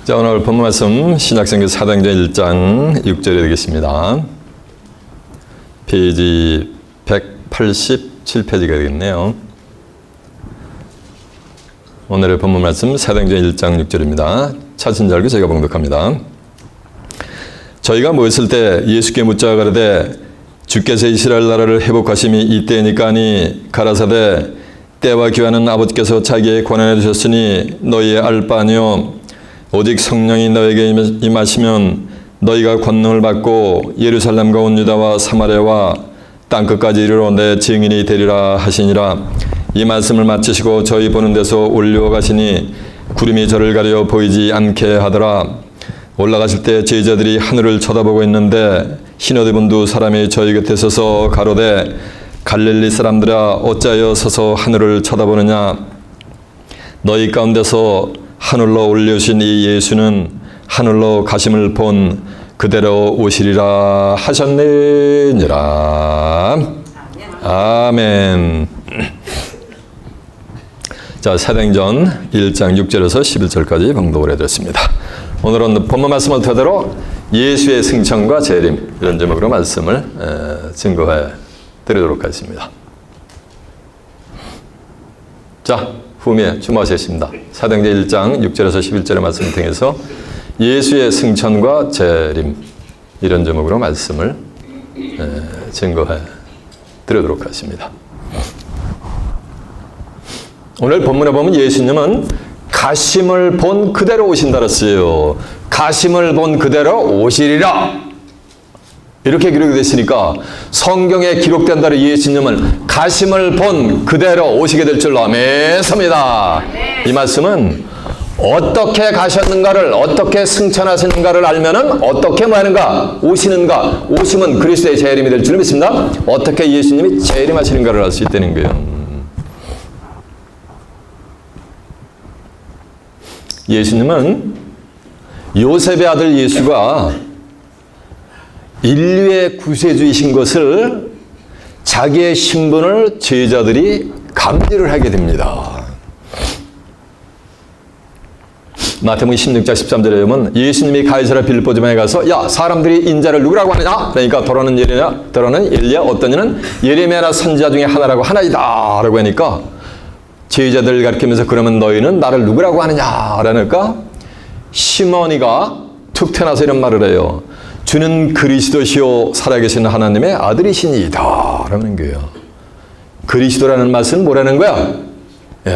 자, 오늘 본문 말씀 신약성경 사도행전 1장 6절에 되겠습니다. 페이지 187페이지가 되겠네요. 오늘의 본문 말씀 사도행전 1장 6절입니다. 찾은 자 알고 제가 봉독합니다. 저희가 모였을 때 예수께 묻자 가로되 주께서 이스라엘 나라를 회복하심이 이때니까 하니 가라사대 때와 기한은 아버지께서 자기의 권한에 두셨으니 너희의 알 바 아니요 오직 성령이 너에게 임하시면 너희가 권능을 받고 예루살렘과 온 유다와 사마리아와 땅끝까지 이르러 내 증인이 되리라 하시니라. 이 말씀을 마치시고 저희 보는 데서 올려가시니 구름이 저를 가려 보이지 않게 하더라. 올라가실 때 제자들이 하늘을 쳐다보고 있는데 흰옷 입은 두 사람이 저희 곁에 서서 가로되 갈릴리 사람들아 어찌하여 서서 하늘을 쳐다보느냐. 너희 가운데서 하늘로 올려오신 이 예수는 하늘로 가심을 본 그대로 오시리라 하셨느니라. 아멘. 자, 사도행전 1장 6절에서 11절까지 봉독을 해드렸습니다. 오늘은 본문 말씀을 토대로 예수의 승천과 재림 이런 제목으로 말씀을 증거해 드리도록 하겠습니다. 자, 후미에 주목하시겠습니다. 사도행전 1장 6절에서 11절의 말씀을 통해서 예수의 승천과 재림 이런 제목으로 말씀을 증거해 드리도록 하겠습니다. 오늘 본문에 보면 예수님은 가심을 본 그대로 오신다 그랬어요. 가심을 본 그대로 오시리라. 이렇게 기록이 됐으니까 성경에 기록된 대로 예수님은 가심을 본 그대로 오시게 될 줄로 믿습니다. 이 말씀은 어떻게 가셨는가를, 어떻게 승천하시는가를 알면은 어떻게 뭐 하는가? 오시는가? 오시면 그리스도의 재림이 될 줄 믿습니다. 어떻게 예수님이 재림하시는가를 알 수 있다는 거예요. 예수님은 요셉의 아들 예수가 인류의 구세주이신 것을 자기의 신분을 제자들이 감지를 하게 됩니다. 마태복음 16장 13절에 보면 예수님이 가이사랴 빌립보지방에 가서 야 사람들이 인자를 누구라고 하느냐? 그러니까 더러는 엘리야 어떤 이는 예레미야나 선지자 중에 하나라고 하나이다 라고 하니까 제자들을 가리키면서 그러면 너희는 나를 누구라고 하느냐? 라니까 시몬이가 툭 태어나서 이런 말을 해요. 주는 그리스도시요 살아계신 하나님의 아들이시니이다 라는 거예요. 그리스도라는 말은 뭐라는 거야?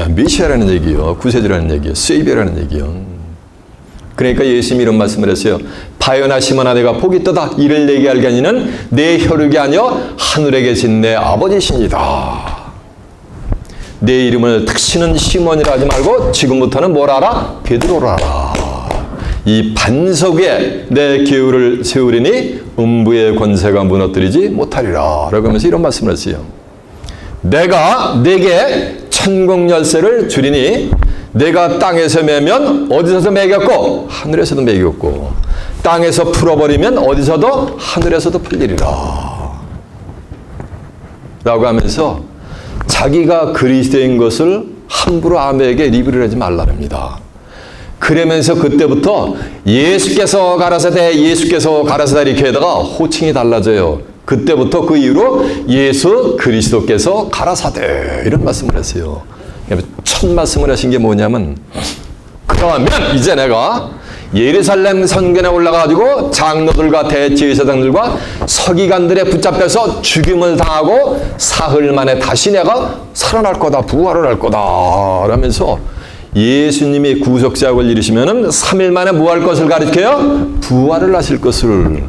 메시아라는 얘기요. 구세주라는 얘기요. 세이비어라는 얘기요. 그러니까 예수님이 이런 말씀을 했어요. 바요나 시몬아 내가 복이 떠다 이를 내게 알게 하니는 내 혈육이 아니여 하늘에 계신 내 아버지시니이다. 내 이름을 다시는 시몬이라 하지 말고 지금부터는 뭘 하라? 베드로라 하라. 이 반석에 내 기울을 세우리니 음부의 권세가 무너뜨리지 못하리라 라고 하면서 이런 말씀을 했어요. 내가 내게 천국 열쇠를 주리니 내가 땅에서 매면 어디서도 매겼고 하늘에서도 매겼고 땅에서 풀어버리면 어디서도 하늘에서도 풀리리라 라고 하면서 자기가 그리스도인 것을 함부로 아무에게 리뷰를 하지 말라랍니다. 그러면서 그때부터 예수께서 가라사대 예수께서 가라사대 이렇게 하다가 호칭이 달라져요. 그때부터 그 이후로 예수 그리스도께서 가라사대 이런 말씀을 했어요. 첫 말씀을 하신 게 뭐냐면 그러면 이제 내가 예루살렘 성전에 올라가가지고 장로들과 대제사장들과 서기관들에 붙잡혀서 죽임을 당하고 사흘 만에 다시 내가 살아날 거다 부활을 할 거다 라면서 예수님이 구속사역을 이루시면은 3일 만에 뭐 할 것을 가리켜요? 부활을 하실 것을.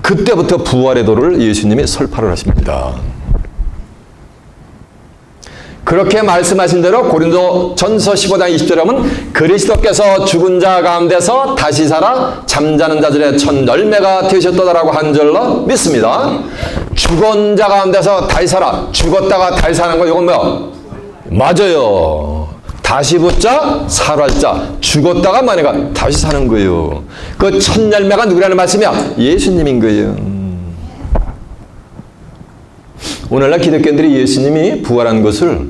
그때부터 부활의 도를 예수님이 설파를 하십니다. 그렇게 말씀하신 대로 고린도 전서 15장 20절에 보면 그리스도께서 죽은 자 가운데서 다시 살아 잠자는 자들의 첫 열매가 되셨다라고 한 줄로 믿습니다. 죽은 자 가운데서 다시 살아. 죽었다가 다시 사는 거 이건 뭐야? 맞아요. 다시 붙자 살아자 죽었다가 만약에 다시 사는 거예요. 그 첫 열매가 누구라는 말씀이야? 예수님인 거예요. 오늘날 기독교인들이 예수님이 부활한 것을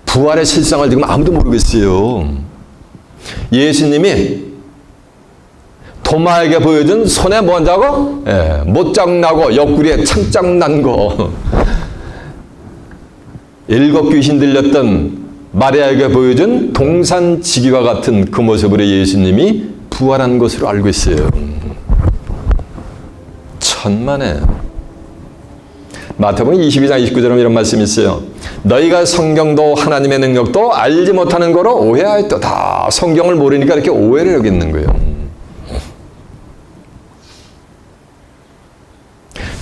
부활의 실상을 지금 아무도 모르겠어요. 예수님이 도마에게 보여준 손에 뭔자고? 못장 나고 옆구리에 창장 난 거. 7 귀신 들렸던 마리아에게 보여준 동산지기와 같은 그 모습으로 예수님이 부활한 것으로 알고 있어요. 천만에. 마태복음 22장 29절에 이런 말씀이 있어요. 너희가 성경도 하나님의 능력도 알지 못하는 거로 오해하였도다. 성경을 모르니까 이렇게 오해를 여기는 거예요.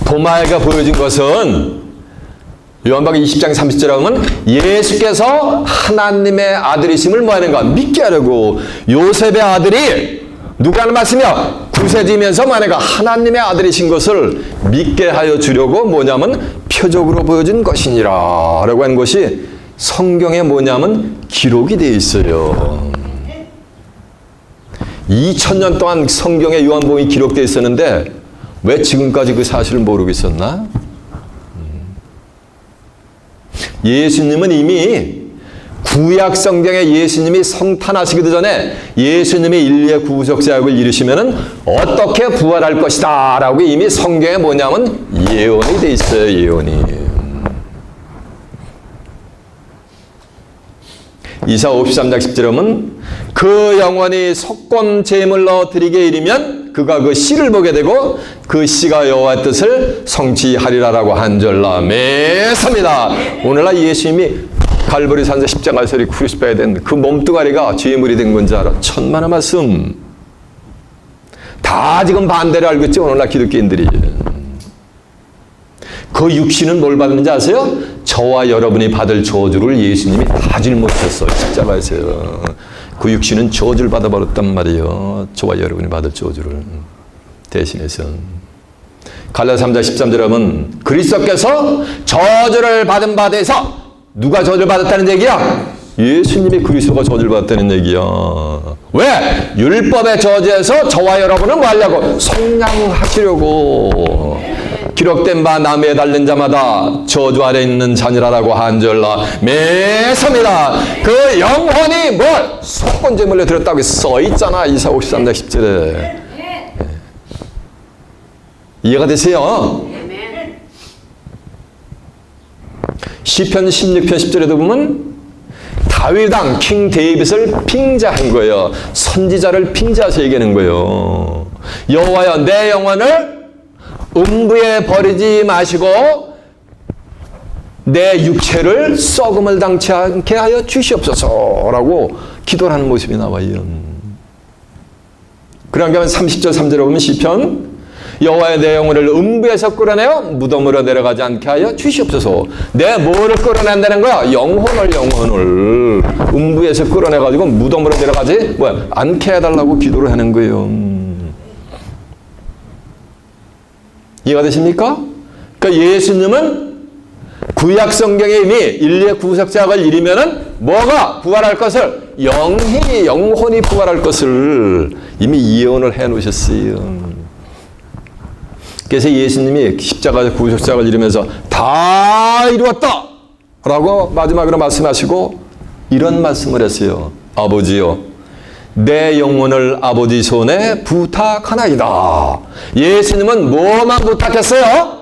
도마에게 보여준 것은 요한복음 20장 30절에 보면 예수께서 하나님의 아들이심을 뭐 하는가? 믿게 하려고. 요셉의 아들이 누가 하는 말씀이야? 구세지면서 뭐 하는가? 하나님의 아들이신 것을 믿게 하여 주려고 뭐냐면 표적으로 보여준 것이니라 라고 하는 것이 성경에 뭐냐면 기록이 되어 있어요. 2000년 동안 성경에 요한복음이 기록되어 있었는데 왜 지금까지 그 사실을 모르고 있었나? 예수님은 이미 구약 성경에 예수님이 성탄하시기도 전에 예수님이 인류의 구속 사역을 이루시면은 어떻게 부활할 것이다 라고 이미 성경에 뭐냐면 예언이 돼 있어요. 예언이. 이사 53장 10절에 보면 그 영혼이 속건 제물로 드리게 이르면 그가 그 씨를 보게 되고 그 씨가 여호와의 뜻을 성취하리라라고 한 줄로 매섭니다. 오늘날 예수님이 갈보리 산사 십자가에서 크루시파이 된 그 몸뚱아리가 죄물이 된 건지 알아. 천만의 말씀. 다 지금 반대로 알고 있죠. 오늘날 기독교인들이. 그 육신은 뭘 받는지 아세요? 저와 여러분이 받을 저주를 예수님이 다 짊어지셨어요. 십자가에서요. 그 육신은 저주를 받아버렸단 말이에요. 저와 여러분이 받을 저주를 대신해서. 갈라디아 3장 13절에 보면 그리스도께서 저주를 받은 바 돼서 누가 저주를 받았다는 얘기야? 예수님이 그리스도가 저주를 받았다는 얘기야. 왜? 율법의 저주에서 저와 여러분은 뭐 하려고? 속량하시려고. 기록된 바 나무에 달린 자마다 저주 아래 있는 자니라라고 한 줄로 매섭니다. 그 영혼이 뭘? 속건제물로 들었다고 써 있잖아. 이사 53장 10절에. 이해가 되세요? 시편 16편 10절에도 보면 다윗 왕 킹 데이빗을 빙자한 거예요. 선지자를 빙자해서 얘기하는 거예요. 여호와여 내 영혼을 음부에 버리지 마시고 내 육체를 썩음을 당치 않게 하여 주시옵소서라고 기도를 하는 모습이 나와요. 그러니까 30절 3절에 보면 시편 여호와의 내 영혼을 음부에서 끌어내어 무덤으로 내려가지 않게 하여 주시옵소서. 내 뭐를 끌어낸다는 거야? 영혼을 음부에서 끌어내가지고 무덤으로 내려가지 않게 해달라고 기도를 하는 거예요. 이해가 되십니까? 그러니까 예수님은 구약 성경에 이미 인류의 구속작을 이루면은 뭐가 부활할 것을 영혼이 부활할 것을 이미 예언을 해 놓으셨어요. 그래서 예수님이 십자가 구속작을 이루면서 다 이루었다 라고 마지막으로 말씀하시고 이런 말씀을 했어요. 아버지요 내 영혼을 아버지 손에 부탁하나이다. 예수님은 뭐만 부탁했어요?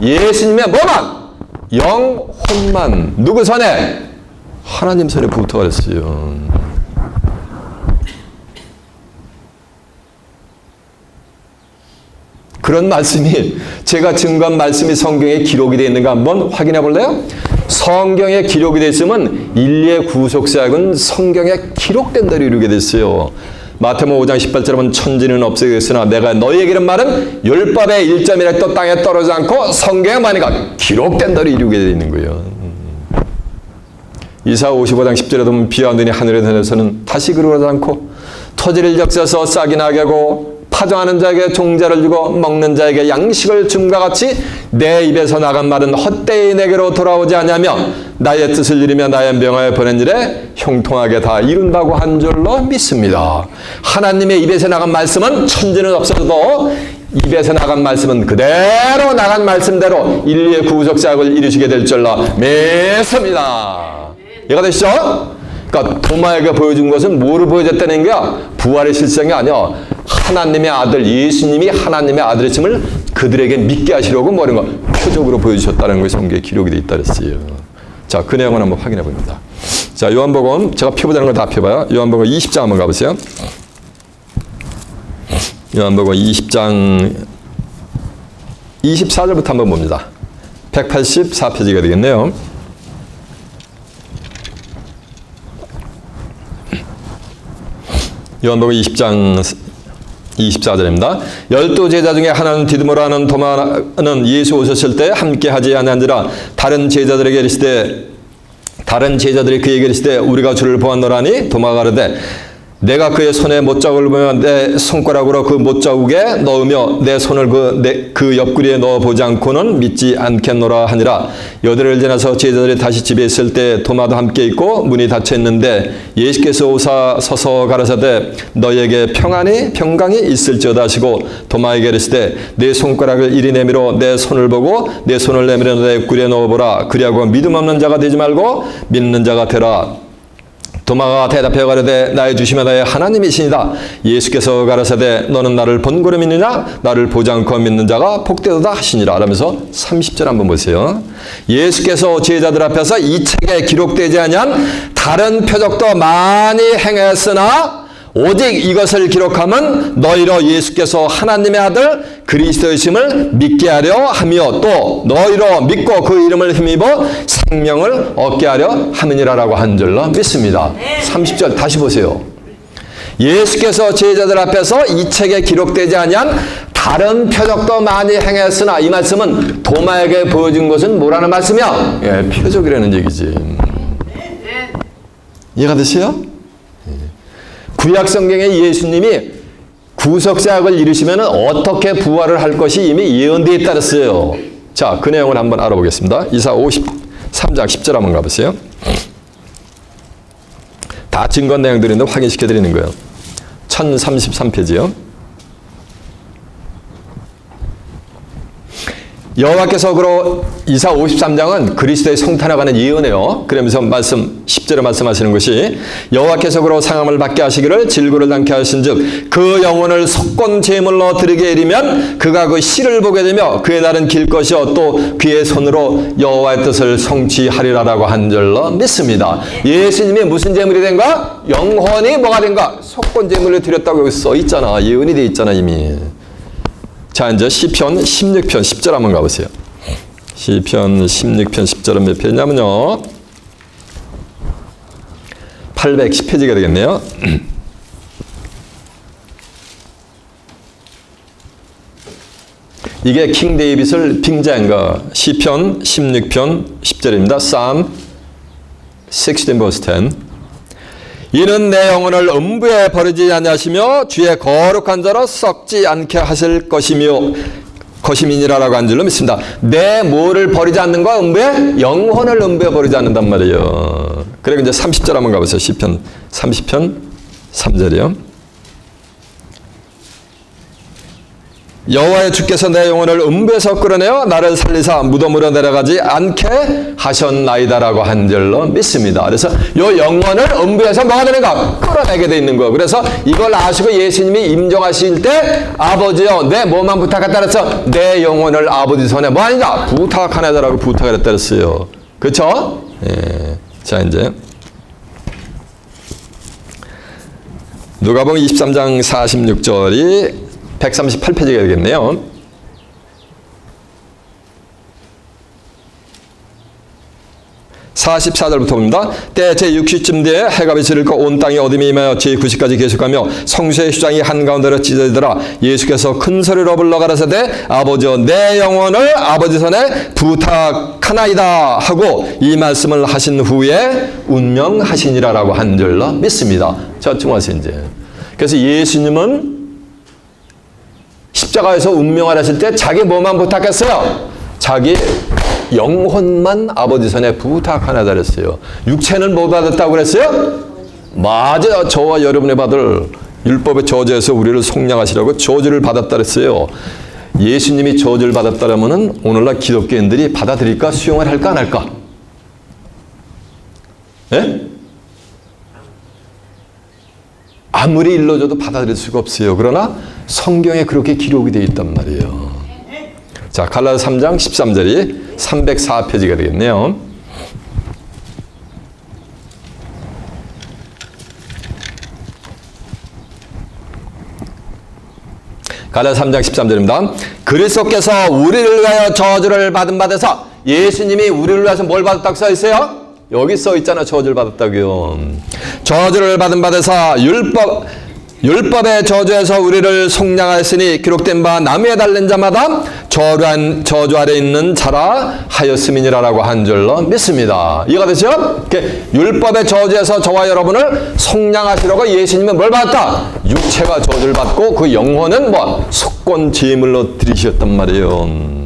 예수님의 뭐만? 영혼만. 누구 손에? 하나님 손에 부탁을 했어요. 그런 말씀이 제가 증거한 말씀이 성경에 기록이 되어 있는가 한번 확인해 볼래요? 성경에 기록이 되어 있으면 인류의 구속사역은 성경에 기록된 대로 이루게 됐어요. 마태복음 5장 18절에 보면 천지는 없어졌으나 내가 너희에게 이른 말은 율법의 1점이라도 땅에 떨어지지 않고 성경에 많이가 기록된 대로 이루게 되어 있는 거예요. 이사 55장 10절에 보면 비와 눈이 하늘에 내려서는 다시 그러지 않고 토지를 적셔서 싹이 나게 하고 파종하는 자에게 종자를 주고 먹는 자에게 양식을 줌과 같이 내 입에서 나간 말은 헛되이 내게로 돌아오지 않으며 나의 뜻을 이루며 나의 명하여 보낸 일에 형통하게 다 이룬다고 한 줄로 믿습니다. 하나님의 입에서 나간 말씀은 천지는 없어도 입에서 나간 말씀은 그대로 나간 말씀대로 인류의 구속작을 이루시게 될 줄로 믿습니다. 이해가 되시죠? 그러니까 도마에게 보여준 것은 뭐를 보여줬다는 거야? 부활의 실상이 아니야. 하나님의 아들, 예수님이 하나님의 아들이심을 그들에게 믿게 하시려고 뭐라는 거 표적으로 보여주셨다는 것이 성경에 기록이 되어 있다 그랬어요. 자, 그 내용을 한번 확인해 봅니다. 자, 요한복음 제가 펴보자는 걸 다 펴봐요. 요한복음 20장 한번 가보세요. 요한복음 20장 24절부터 한번 봅니다. 184페이지가 되겠네요. 요한복음 20장 24절입니다. 12제자 중에 하나는 디드모라 하는 도마는 예수 오셨을 때 함께 하지 아니한지라 다른 제자들이 그에게 이르시되 우리가 주를 보았노라니 도마가 가로되 내가 그의 손에 못자국을 보면 내 손가락으로 그 못자국에 넣으며 내 손을 그 옆구리에 넣어보지 않고는 믿지 않겠노라 하니라. 여드를 지나서 제자들이 다시 집에 있을 때 도마도 함께 있고 문이 닫혀 있는데 예수께서 오사 서서 가라사대 너희에게 평강이 있을지어다 하시고 도마에게 이르시되 내 손가락을 이리 내밀어 내 손을 보고 내 손을 내밀어 내 옆구리에 넣어보라. 그리하고 믿음 없는 자가 되지 말고 믿는 자가 되라. 도마가 대답하여 가로되 나의 주시며 나의 하나님이시니라. 예수께서 가라사대 너는 나를 본고로 믿느냐 나를 보지 않고 믿는 자가 복되도다 하시니라. 라면서 30절 한번 보세요. 예수께서 제자들 앞에서 이 책에 기록되지 아니한 다른 표적도 많이 행했으나 오직 이것을 기록하면 너희로 예수께서 하나님의 아들 그리스도이심을 믿게 하려 하며 또 너희로 믿고 그 이름을 힘입어 생명을 얻게 하려 함이니라라고 한 줄로 믿습니다. 30절 다시 보세요. 예수께서 제자들 앞에서 이 책에 기록되지 아니한 다른 표적도 많이 행했으나 이 말씀은 도마에게 보여준 것은 뭐라는 말씀이야? 예, 표적이라는 얘기지. 이해가 되세요? 구약 성경에 예수님이 구속사역을 이루시면 어떻게 부활을 할 것이 이미 예언되어 있다 그랬어요. 자, 그 내용을 한번 알아보겠습니다. 이사 53장 10절 한번 가보세요. 다 증거 내용들인데 확인시켜 드리는 거예요. 1033페이지요. 여호와께서 그로 이사 53장은 그리스도의 성탄에 관한 예언이에요. 그러면서 10절에 말씀하시는 것이 여호와께서 그로 상함을 받게 하시기를 질고를 당케 하신즉 그 영혼을 속건 제물로 드리게 이르면 그가 그 씨를 보게 되며 그의 날은 길 것이요 또 그의 손으로 여호와의 뜻을 성취하리라라고 한 줄로 믿습니다. 예수님이 무슨 제물이 된가? 영혼이 뭐가 된가? 속건 제물을 드렸다고 여기 써 있잖아. 예언이 돼 있잖아 이미. 자, 이제 시편 16편 10절 한번 가보세요. 시편 16편 10절은 몇 페이지냐면요. 810페이지가 되겠네요. 이게 킹 데이빗을 빙자한 거. 시편 16편 10절입니다. Psalm 16 verse 10. 이는 내 영혼을 음부에 버리지 아니하시며 주의 거룩한 자로 썩지 않게 하실 것임이니라라고 한 줄로 믿습니다. 내 뭐를 버리지 않는 거야? 음부에? 영혼을 음부에 버리지 않는단 말이에요. 그리고 이제 30절 한번 가보세요. 시편 30편 3절이요. 여호와의 주께서 내 영혼을 음부에서 끌어내어 나를 살리사 무덤으로 내려가지 않게 하셨나이다라고 한 줄로 믿습니다. 그래서 이 영혼을 음부에서 뭐가 되는가? 끌어내게 돼 있는 거예요. 그래서 이걸 아시고 예수님이 임종하실 때 아버지여 내 뭐만 부탁했다 그래서 내 영혼을 아버지 손에 뭐 아니냐? 부탁하나다라고 부탁을 했다 그랬어요. 그렇죠? 예. 자, 이제 누가복음 23장 46절이 138페이지가 되겠네요. (44절부터) 봅니다. 때 제6시쯤 되에 해가 비치고 온 땅이 어둠이 임하여 제9시까지 계속하며 성수의 휴장이 한가운데로 찢어지더라. 예수께서 큰 소리로 불러 가라사대 아버지여 내 영혼을 아버지 손에 부탁하나이다 하고 이 말씀을 하신 후에 운명하시니라라고 한 줄로 믿습니다. 자, 중하세요 이제. 그래서 예수님은 십자가에서 운명을 하실 때 자기 뭐만 부탁했어요? 자기 영혼만 아버지 손에 부탁하나 그랬어요. 육체는 뭐 받았다고 그랬어요? 맞아요. 저와 여러분이 받을 율법의 저주에서 우리를 속량하시라고 저주를 받았다 그랬어요. 예수님이 저주를 받았다라면은 오늘날 기독교인들이 받아들일까? 수용을 할까? 안 할까? 예? 아무리 일러줘도 받아들일 수가 없어요. 그러나 성경에 그렇게 기록이 되어 있단 말이에요. 자, 갈라디아 3장 13절이 304페이지가 되겠네요. 갈라디아 3장 13절입니다. 그리스도께서 우리를 위하여 저주를 받은 바에서 예수님이 우리를 위해서 뭘 받았다고 써 있어요? 여기 써 있잖아. 저주를 받았다고요. 저주를 받은 바에서 율법의 저주에서 우리를 속량하였으니 기록된 바 나무에 달린 자마다 저주 아래 있는 자라 하였음이니라라고 한 줄로 믿습니다. 이해가 되죠? 율법의 저주에서 저와 여러분을 속량하시려고 예수님은 뭘 받았다? 육체가 저주를 받고 그 영혼은 속건 제물로 드리셨단 말이에요.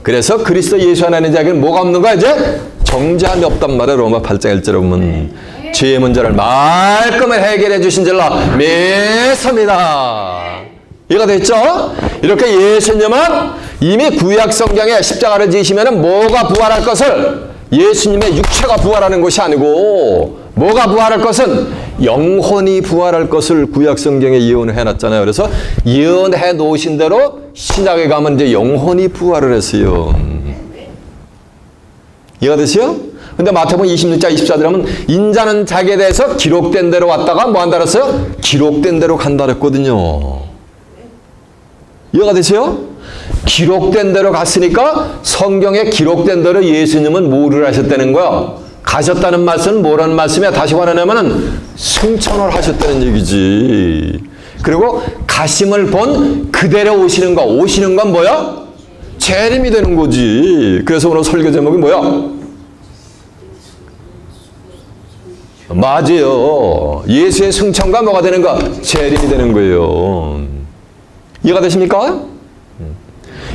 그래서 그리스도 예수 안에 있는 자에게는 뭐가 없는 거야 이제? 정죄함이 없단 말이에요. 로마 8장 1절에 보면 죄의 문제를 말끔히 해결해 주신 줄로 믿습니다. 이해가 됐죠? 이렇게 예수님은 이미 구약 성경에 십자가를 지시면 뭐가 부활할 것을 예수님의 육체가 부활하는 것이 아니고 뭐가 부활할 것은 영혼이 부활할 것을 구약 성경에 예언을 해놨잖아요. 그래서 예언해 놓으신 대로 신약에 가면 이제 영혼이 부활을 했어요. 이해가 되세요? 근데 마태복음 26장 24절에 하면 인자는 자기에 대해서 기록된 대로 왔다가 뭐 한다 그랬어요? 기록된 대로 간다 그랬거든요. 이해가 되세요? 기록된 대로 갔으니까 성경에 기록된 대로 예수님은 뭐를 하셨다는 거야? 가셨다는 말씀은 뭐라는 말씀이야? 다시 말하냐면 승천을 하셨다는 얘기지. 그리고 가심을 본 그대로 오시는 거. 오시는 건 뭐야? 재림이 되는 거지. 그래서 오늘 설교 제목이 뭐야? 맞아요. 예수의 승천과 뭐가 되는가? 재림이 되는 거예요. 이해가 되십니까?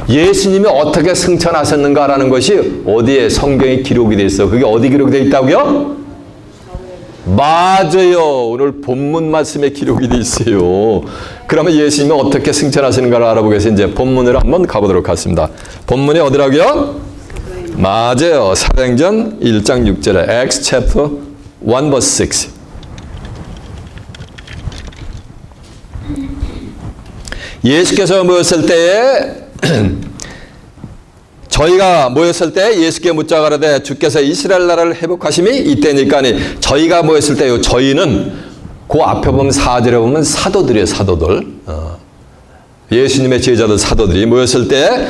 예수님이 어떻게 승천하셨는가라는 것이 어디에 성경에 기록이 되어 있어. 그게 어디 기록이 되어 있다고요? 맞아요. 오늘 본문 말씀에 기록이 되어 있어요. 그러면 예수님이 어떻게 승천하시는가를 알아보기 위해서 이제 본문으로 한번 가보도록 하겠습니다. 본문이 어디라고요? 맞아요. 사도행전 1장 6절에 Acts chapter 1 verse 6. 예수께서 모였을 때에 저희가 모였을 때 예수께 묻자 가라되 주께서 이스라엘 나라를 회복하심이 이때니까니 저희가 모였을 때요. 저희는 그 앞에 보면 4절에 보면 사도들이에요. 사도들. 예수님의 제자들 사도들이 모였을 때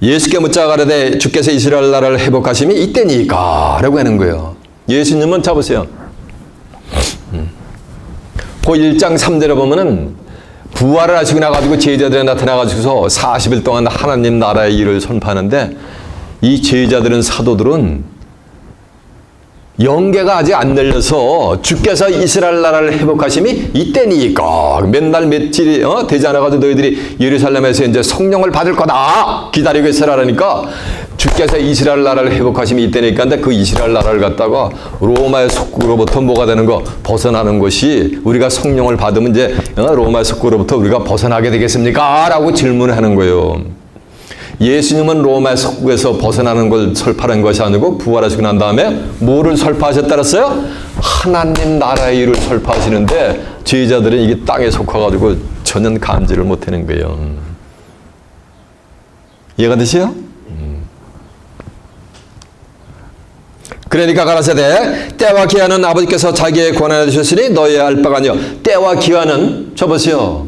예수께 묻자 가라되 주께서 이스라엘 나라를 회복하심이 이때니까 라고 하는 거예요. 예수님은 잡으세요. 그 1장 3절에 보면은 부활을 하시고 나가지고 제자들에 나타나가지고서 40일 동안 하나님 나라의 일을 선포하는데 이 제자들은 사도들은 영계가 아직 안 열려서 주께서 이스라엘 나라를 회복하심이 이때니까 맨날 며칠이 되지 않아가지고 너희들이 예루살렘에서 이제 성령을 받을 거다 기다리고 있으라니까 주께서 이스라엘 나라를 회복하심이 이때니까 근데 그 이스라엘 나라를 갖다가 로마의 속국으로부터 뭐가 되는 거 벗어나는 것이 우리가 성령을 받으면 이제 로마의 속국으로부터 우리가 벗어나게 되겠습니까? 라고 질문하는 거예요. 예수님은 로마의 속국에서 벗어나는 걸 설파하는 것이 아니고 부활하시고 난 다음에 뭐를 설파하셨다 그랬어요? 하나님 나라의 일을 설파하시는데 제자들은 이게 땅에 속아가지고 전혀 감지를 못하는 거예요. 이해가 되세요? 그러니까 가라사대 때와 기한은 아버지께서 자기의 권한에 주셨으니 너희의 알 바가 아니요. 때와 기한은 저보세요.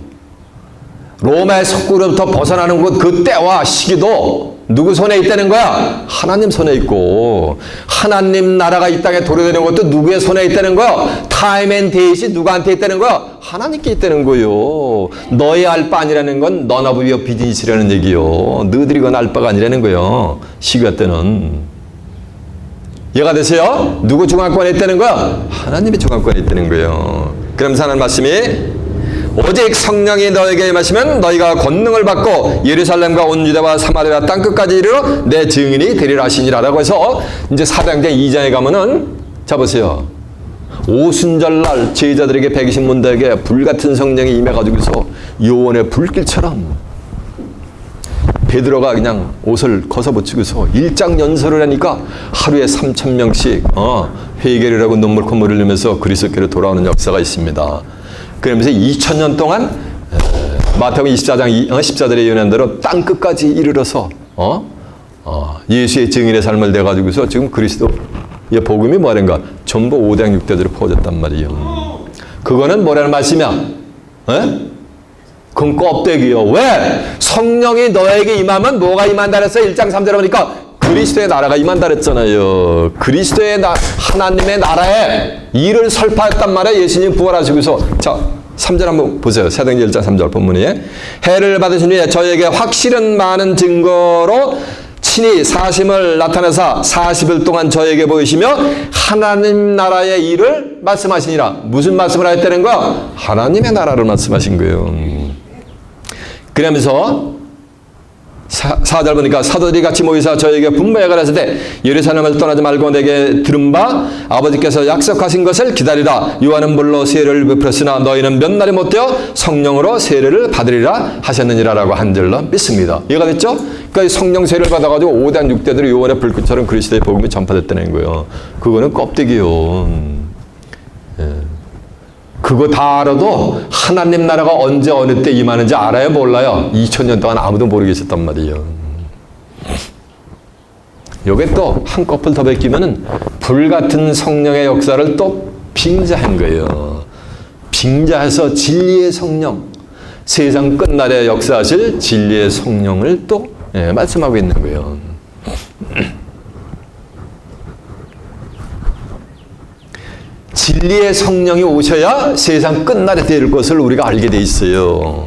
로마의 속국으로부터 벗어나는 것 그 때와 시기도 누구 손에 있다는 거야? 하나님 손에 있고 하나님 나라가 이 땅에 도래되는 것도 누구의 손에 있다는 거야? 타임 앤 데이시 누구한테 있다는 거야? 하나님께 있다는 거요. 너의 알 바 아니라는 건 none of your business라는 얘기요. 너희들이 그건 알 바가 아니라는 거요. 시기가 때는. 이해가 되세요? 누구 중앙권에 있다는 거야? 하나님이 중앙권에 있다는 거예요. 그러면서 하는 말씀이 오직 성령이 너에게 임하시면 너희가 권능을 받고 예루살렘과 온 유다와 사마리아 땅 끝까지 이르러 내 증인이 되리라 하시니라라고 해서 이제 사도행전 2장에 가면은 자 보세요. 오순절날 제자들에게 120문들에게 불같은 성령이 임해가지고서 요원의 불길처럼 베드로가 그냥 옷을 거서붙이고서 일장연설을 하니까 하루에 3,000명씩 회개를 하고 눈물 콧물을 흘리면서 그리스도께로 돌아오는 역사가 있습니다. 그러면서 2000년 동안 마태복음 24장 14절에 예언한 대로 땅 끝까지 이르러서 예수의 증인의 삶을 내가지고서 지금 그리스도의 복음이 뭐라는가 전부 5대 6대들로 퍼졌단 말이에요. 그거는 뭐라는 말씀이야? 그건 껍데기요. 왜? 성령이 너에게 임하면 뭐가 임한다 그랬어요? 1장 3절에 보니까 그리스도의 나라가 임한다 그랬잖아요. 그리스도의 하나님의 나라에 일을 설파했단 말이에요. 예수님 부활하시고서. 자, 3절 한번 보세요. 사도행전 1장 3절 본문에 해를 받으신 후에 저에게 확실한 많은 증거로 친히 사심을 나타내사 40일 동안 저에게 보이시며 하나님 나라의 일을 말씀하시니라. 무슨 말씀을 하였다는 거야? 하나님의 나라를 말씀하신 거예요. 그러면서 4절 보니까 사도들이 같이 모이사 저에게 분부해 가라사대 때 예루살렘을 떠나지 말고 내게 들은 바 아버지께서 약속하신 것을 기다리라. 요한은 물로 세례를 베풀었으나 너희는 몇 날이 못되어 성령으로 세례를 받으리라 하셨느니라라고 한 줄로 믿습니다. 이해가 됐죠? 그러니까 성령 세례를 받아가지고 5대 6대들이 요한의 불꽃처럼 그리스도의 복음이 전파됐다는 거예요. 그거는 껍데기요. 그거 다 알아도 하나님 나라가 언제 어느 때 임하는지 알아요? 몰라요? 2000년 동안 아무도 모르겠었단 말이에요. 요게 또 한꺼풀 더 베끼면은 불같은 성령의 역사를 또 빙자한 거예요. 빙자해서 진리의 성령, 세상 끝날에 역사하실 진리의 성령을 또 말씀하고 있는 거예요. 진리의 성령이 오셔야 세상 끝날에 될 것을 우리가 알게 돼 있어요.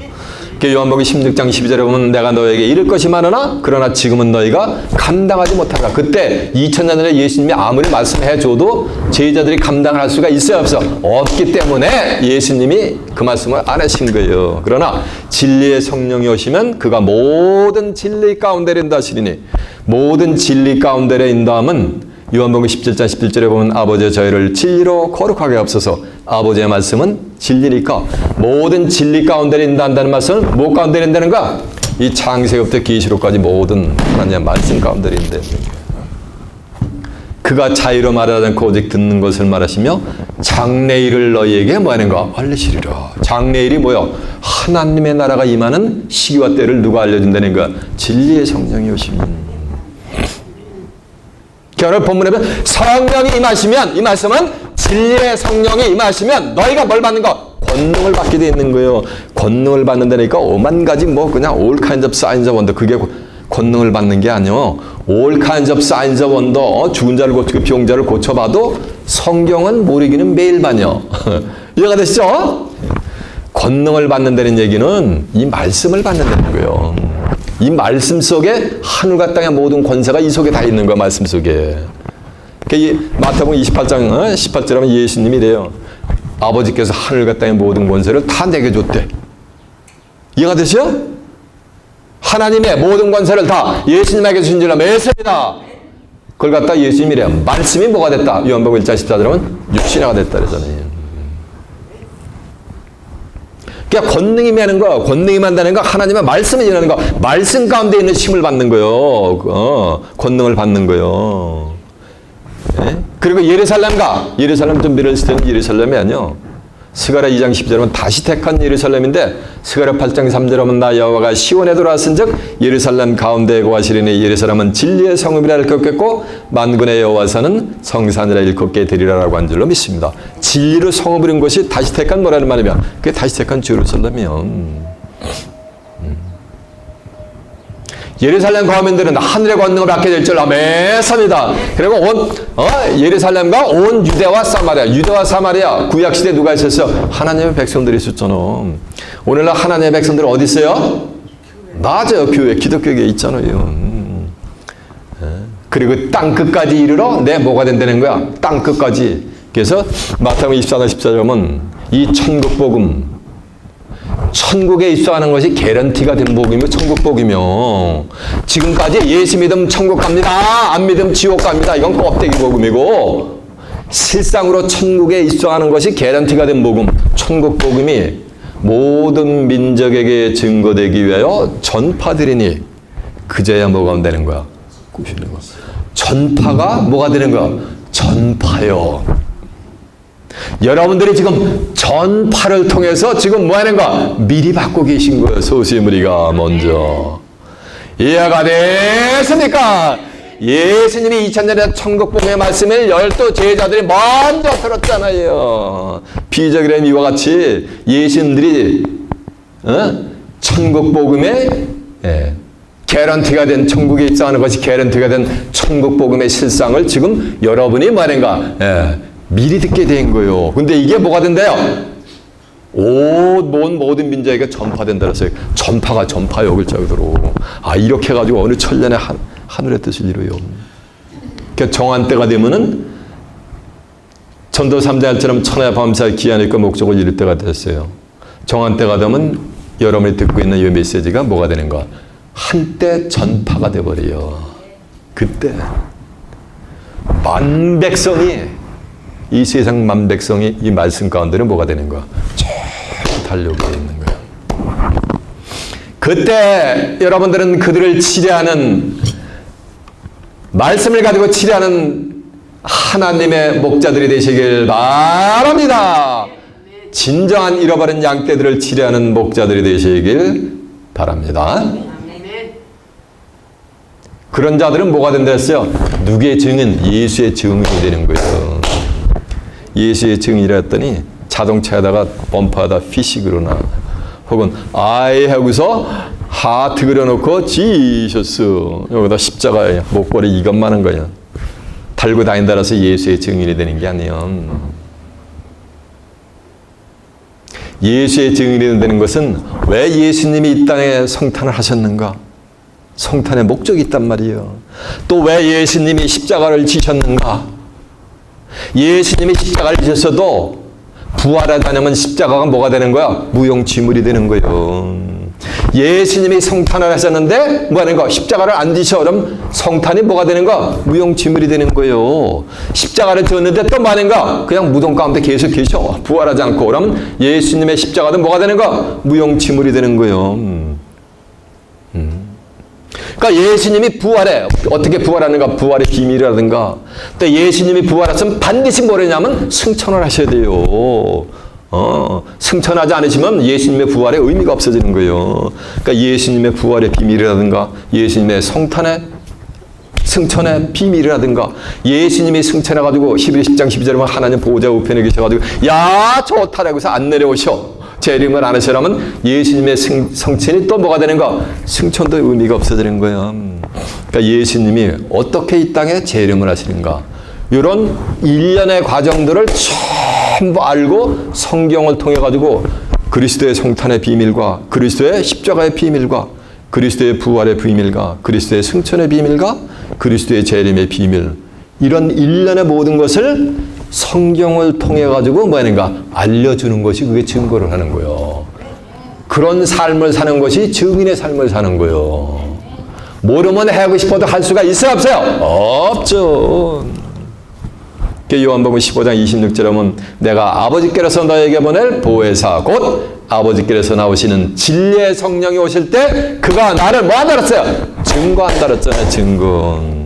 요한복음 16장 12절에 보면 내가 너에게 이를 것이 많으나 그러나 지금은 너희가 감당하지 못하라. 그때 2000년 전에 예수님이 아무리 말씀해 줘도 제자들이 감당할 수가 있어요 없어? 없기 때문에 예수님이 그 말씀을 안 하신 거예요. 그러나 진리의 성령이 오시면 그가 모든 진리 가운데로 인도하시리니 모든 진리 가운데로 인도함은 요한복음 17장 11절에 보면 아버지의 저희를 진리로 거룩하게 하옵소서. 아버지의 말씀은 진리니까 모든 진리 가운데 인도한다는 말씀은 무엇 가운데 인다는가? 이 창세기부터 계시록까지 모든 하나님의 말씀 가운데 인다는 거예요. 그가 자유로 말하지 않고 오직 듣는 것을 말하시며 장래일을 너희에게 뭐하는가? 알리시리라. 장래일이 뭐야? 하나님의 나라가 임하는 시기와 때를 누가 알려준다는 거야? 진리의 성령이 오시면. 오늘 본문에 보면 성령이 임하시면 이 말씀은 진리의 성령이 임하시면 너희가 뭘 받는 거? 권능을 받게 돼 있는 거예요. 권능을 받는다니까 오만 가지 그냥 all kinds of signs of wonder 그게 권능을 받는 게 아니요. all kinds of signs of wonder 죽은 자를 고치고 병자를 고쳐봐도 성경은 모르기는 매일 반요. 이해가 되시죠? 권능을 받는다는 얘기는 이 말씀을 받는다는 거예요. 이 말씀 속에 하늘과 땅의 모든 권세가 이 속에 다 있는 거야. 말씀 속에. 마태복음 28장 18절에 하면 예수님이 이래요. 아버지께서 하늘과 땅의 모든 권세를 다 내게 줬대. 이해가 되시죠? 하나님의 모든 권세를 다 예수님에게 주신 줄로 믿습니다. 그걸 갖다 예수님이 이래요. 말씀이 뭐가 됐다? 요한복음 1장 14절에 하면 육신화가 됐다 그러잖아요. 그러니까 권능이 임하는 거, 권능이 임한다는 거, 하나님의 말씀이 임하는 거, 말씀 가운데 있는 힘을 받는 거요. 권능을 받는 거요. 네? 그리고 예루살렘 준비를 했을 때는 예루살렘이 아니요. 스가랴 2장 10절은 다시 택한 예루살렘인데 스가랴 8장 3절에 보면 나 여호와가 시온에 돌아왔은즉 예루살렘 가운데에 거하시리니 예루살렘은 진리의 성읍이라 일컫겠고 만군의 여호와서는 성산이라 일컫게 되리라라고 한 줄로 믿습니다. 진리로 성읍을 인 것이 다시 택한 뭐라는 말이면 그게 다시 택한 예루살렘이요. 예루살렘 거민들은 하늘의 권능을 받게 될 줄 믿습니다. 그리고 예루살렘과 온 유대와 사마리아 구약시대에 누가 있었어요? 하나님의 백성들이 있었잖아. 오늘날 하나님의 백성들은 어디 있어요? 맞아요. 교회, 기독교에 있잖아요. 그리고 땅 끝까지 이르러 내 뭐가 된다는 거야? 땅 끝까지. 그래서 마태복음 24장 14절에 보면 이 천국 복음 천국에 입성하는 것이 개런티가 된 복음이며 천국 복이며 지금까지 예수 믿으면 천국 갑니다. 안 믿으면 지옥 갑니다. 이건 껍데기 복음이고 실상으로 천국에 입성하는 것이 개런티가 된 복음 천국 복음이 모든 민족에게 증거되기 위하여 전파되리니 그제야 뭐가 되는 거야? 꾸시는 거야. 전파가 뭐가 되는 거야? 전파요. 여러분들이 지금 전파를 통해서 지금 뭐 하는 거야? 미리 받고 계신 거예요. 소수의무리가 먼저. 이해가 됐습니까? 예수님이 2000년에 천국복음의 말씀을 12 제자들이 먼저 들었잖아요. 비적이라는 이와 같이 예수님들이 천국복음의 개런티가 된, 천국에 입성하는 것이 개런티가 된 천국복음의 실상을 지금 여러분이 뭐하는가? 미리 듣게 된 거예요. 근데 이게 뭐가 된대요? 모든 민족에게 전파된다 그랬어요. 전파가 전파요, 글자로. 이렇게 해가지고 어느 천년에 하늘의 뜻을 이루요. 그러니까 정한 때가 되면은 전도 3대할처럼 천하의 밤새 기한의 그 목적을 이룰 때가 됐어요. 정한 때가 되면 여러분이 듣고 있는 이 메시지가 뭐가 되는가? 한때 전파가 돼버려요. 그때 만 백성이, 이 세상 만 백성이 이 말씀 가운데는 뭐가 되는 거야? 쭉 달려오게 있는 거야. 그때 여러분들은 그들을 치료하는, 말씀을 가지고 치료하는 하나님의 목자들이 되시길 바랍니다. 진정한 잃어버린 양떼들을 치료하는 목자들이 되시길 바랍니다. 그런 자들은 뭐가 된다 했어요? 누구의 증인? 예수의 증인이 되는 거예요. 예수의 증인이라 했더니 자동차에다가 범퍼에다 피시 그러나 혹은 I 하고서 하트 그려놓고 지셔스 여기다 십자가에 목걸이 이것만 한 거야. 달고 다닌다라서 예수의 증인이 되는 게 아니에요. 예수의 증인이 되는 것은 왜 예수님이 이 땅에 성탄을 하셨는가? 성탄의 목적이 있단 말이에요. 또 왜 예수님이 십자가를 지셨는가? 예수님이 십자가를 지셨어도 부활하지 않으면 십자가가 뭐가 되는 거야? 무용지물이 되는 거예요. 예수님이 성탄을 하셨는데 뭐 하는 거야? 십자가를 안 지셔. 그럼 성탄이 뭐가 되는 거야? 무용지물이 되는 거예요. 십자가를 지었는데 또 뭐 하는 거야? 그냥 무덤 가운데 계속 계셔. 부활하지 않고. 그럼 예수님의 십자가도 뭐가 되는 거야? 무용지물이 되는 거예요. 그러니까 예수님이 부활해. 어떻게 부활하는가? 부활의 비밀이라든가. 또 예수님이 부활했으면 반드시 뭐냐면 승천을 하셔야 돼요. 승천하지 않으시면 예수님의 부활의 의미가 없어지는 거예요. 그러니까 예수님의 부활의 비밀이라든가, 예수님의 성탄의 승천의 비밀이라든가, 예수님이 승천해가지고 10장 12절에 보면 하나님 보호자 우편에 계셔가지고 야 좋다라고 해서 안 내려오셔. 재림을 안 하시라면 예수님의 성천이 또 뭐가 되는가? 승천도 의미가 없어지는 거예요. 그러니까 예수님이 어떻게 이 땅에 재림을 하시는가? 이런 일련의 과정들을 전부 알고 성경을 통해 가지고 그리스도의 성탄의 비밀과 그리스도의 십자가의 비밀과 그리스도의 부활의 비밀과 그리스도의 승천의 비밀과 그리스도의 재림의 비밀, 이런 일련의 모든 것을 성경을 통해 가지고 뭐 하는가? 알려주는 것이 그게 증거를 하는 거예요. 그런 삶을 사는 것이 증인의 삶을 사는 거예요. 모르면 하고 싶어도 할 수가 있어요, 없어요? 없죠. 요한복음 15장 26절에 보면 내가 아버지께로서 너에게 보낼 보혜사 곧 아버지께로서 나오시는 진리의 성령이 오실 때 그가 나를 뭐 한다 그랬어요? 증거한다 그랬잖아요. 증거.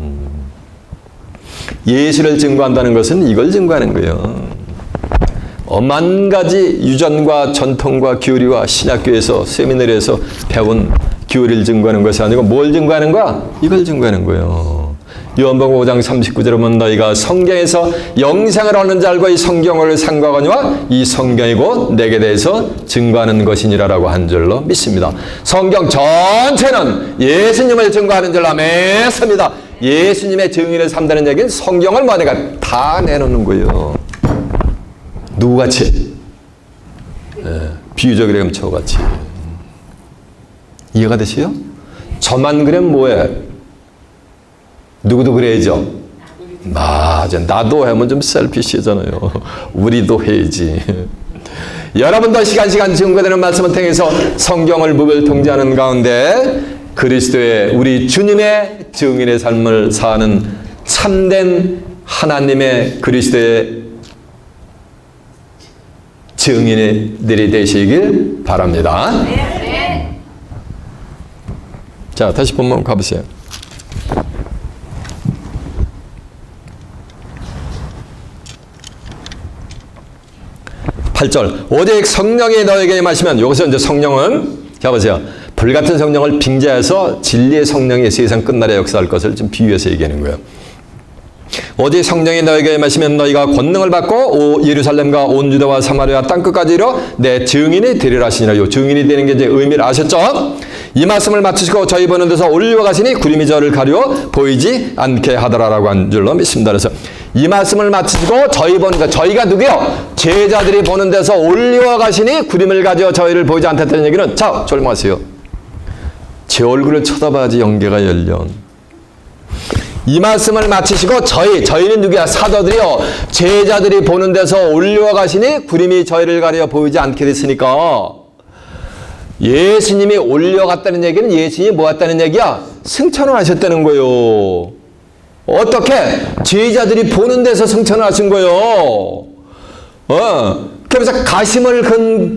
예수를 증거한다는 것은 이걸 증거하는 거예요. 만 가지 유전과 전통과 교리와 신학교에서 세미나리에서 배운 교리를 증거하는 것이 아니고 뭘 증거하는 거야? 이걸 증거하는 거예요. 요한복음 5장 39절에 보면 너희가 성경에서 영생을 얻는 자 알고 이 성경을 상고하거니와 이 성경이 곧 내게 대해서 증거하는 것이니라라고 한 줄로 믿습니다. 성경 전체는 예수님을 증거하는 줄로 믿습니다. 예수님의 증인을 삼다는 얘기는 성경을 뭐하니까 다 내놓는 거예요. 누구같이? 비유적으로 하면 저같이. 이해가 되시요? 저만 그러면 뭐해? 누구도 그래야죠. 맞아. 나도 하면 좀 셀피시잖아요. 우리도 해야지. 여러분도 시간 증거되는 말씀을 통해서 성경을 무별통제하는 가운데 그리스도의 우리 주님의 증인의 삶을 사는 참된 하나님의 그리스도의 증인들이 되시길 바랍니다. 자, 다시 본문 가보세요. 8절. 오직 성령이 너에게 임하시면, 여기서 이제 성령은, 자 보세요. 불같은 성령을 빙자해서 진리의 성령이 세상 끝날에 역사할 것을 좀 비유해서 얘기하는 거예요. 오직 성령이 너에게 임하시면 너희가 권능을 받고 예루살렘과 온 유다와 사마리아 땅끝까지 이르러 내 증인이 되리라 하시니라. 요 증인이 되는 게 이제 의미를 아셨죠? 이 말씀을 마치시고 저희 보는 데서 올리와 가시니 구름이 저를 가리워 보이지 않게 하더라라고 한 줄로 믿습니다. 그래서 이 말씀을 마치시고 저희 보는 데, 저희가 누구요? 제자들이 보는 데서 올리와 가시니 구름을 가지어 저희를 보이지 않겠다는 얘기는, 자, 조용하세요. 제 얼굴을 쳐다봐야지 영계가 열려. 이 말씀을 마치시고 저희는 누구야? 사도들이요. 제자들이 보는 데서 올리와 가시니 구름이 저희를 가려 보이지 않게 됐으니까, 예수님이 올려갔다는 얘기는 예수님이 뭐 했다는 얘기야? 승천을 하셨다는 거예요. 어떻게? 제자들이 보는 데서 승천을 하신 거예요. 그래서 가심을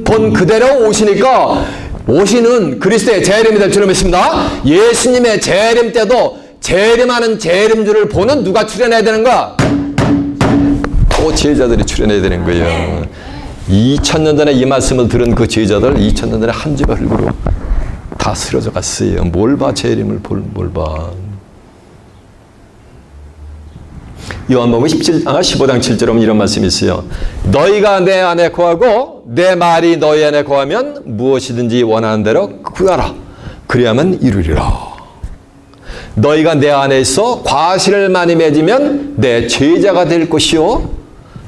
본 그대로 오시니까, 오시는 그리스도의 재림이 될 줄을 믿습니다. 예수님의 재림 때도 재림하는 재림주를 보는 누가 출연해야 되는 거야? 또 제자들이 출연해야 되는 거예요. 2000년 전에 이 말씀을 들은 그 제자들 2000년 전에 한 집의 흙으로 다 쓰러져 갔어요. 뭘 봐, 재림을 뭘 봐. 요한복음 15장 7절에 보면 이런 말씀이 있어요. 너희가 내 안에 거하고 내 말이 너희 안에 거하면 무엇이든지 원하는 대로 구하라. 그리하면 이루리라. 너희가 내 안에 있어 과실을 많이 맺으면 내 제자가 될 것이요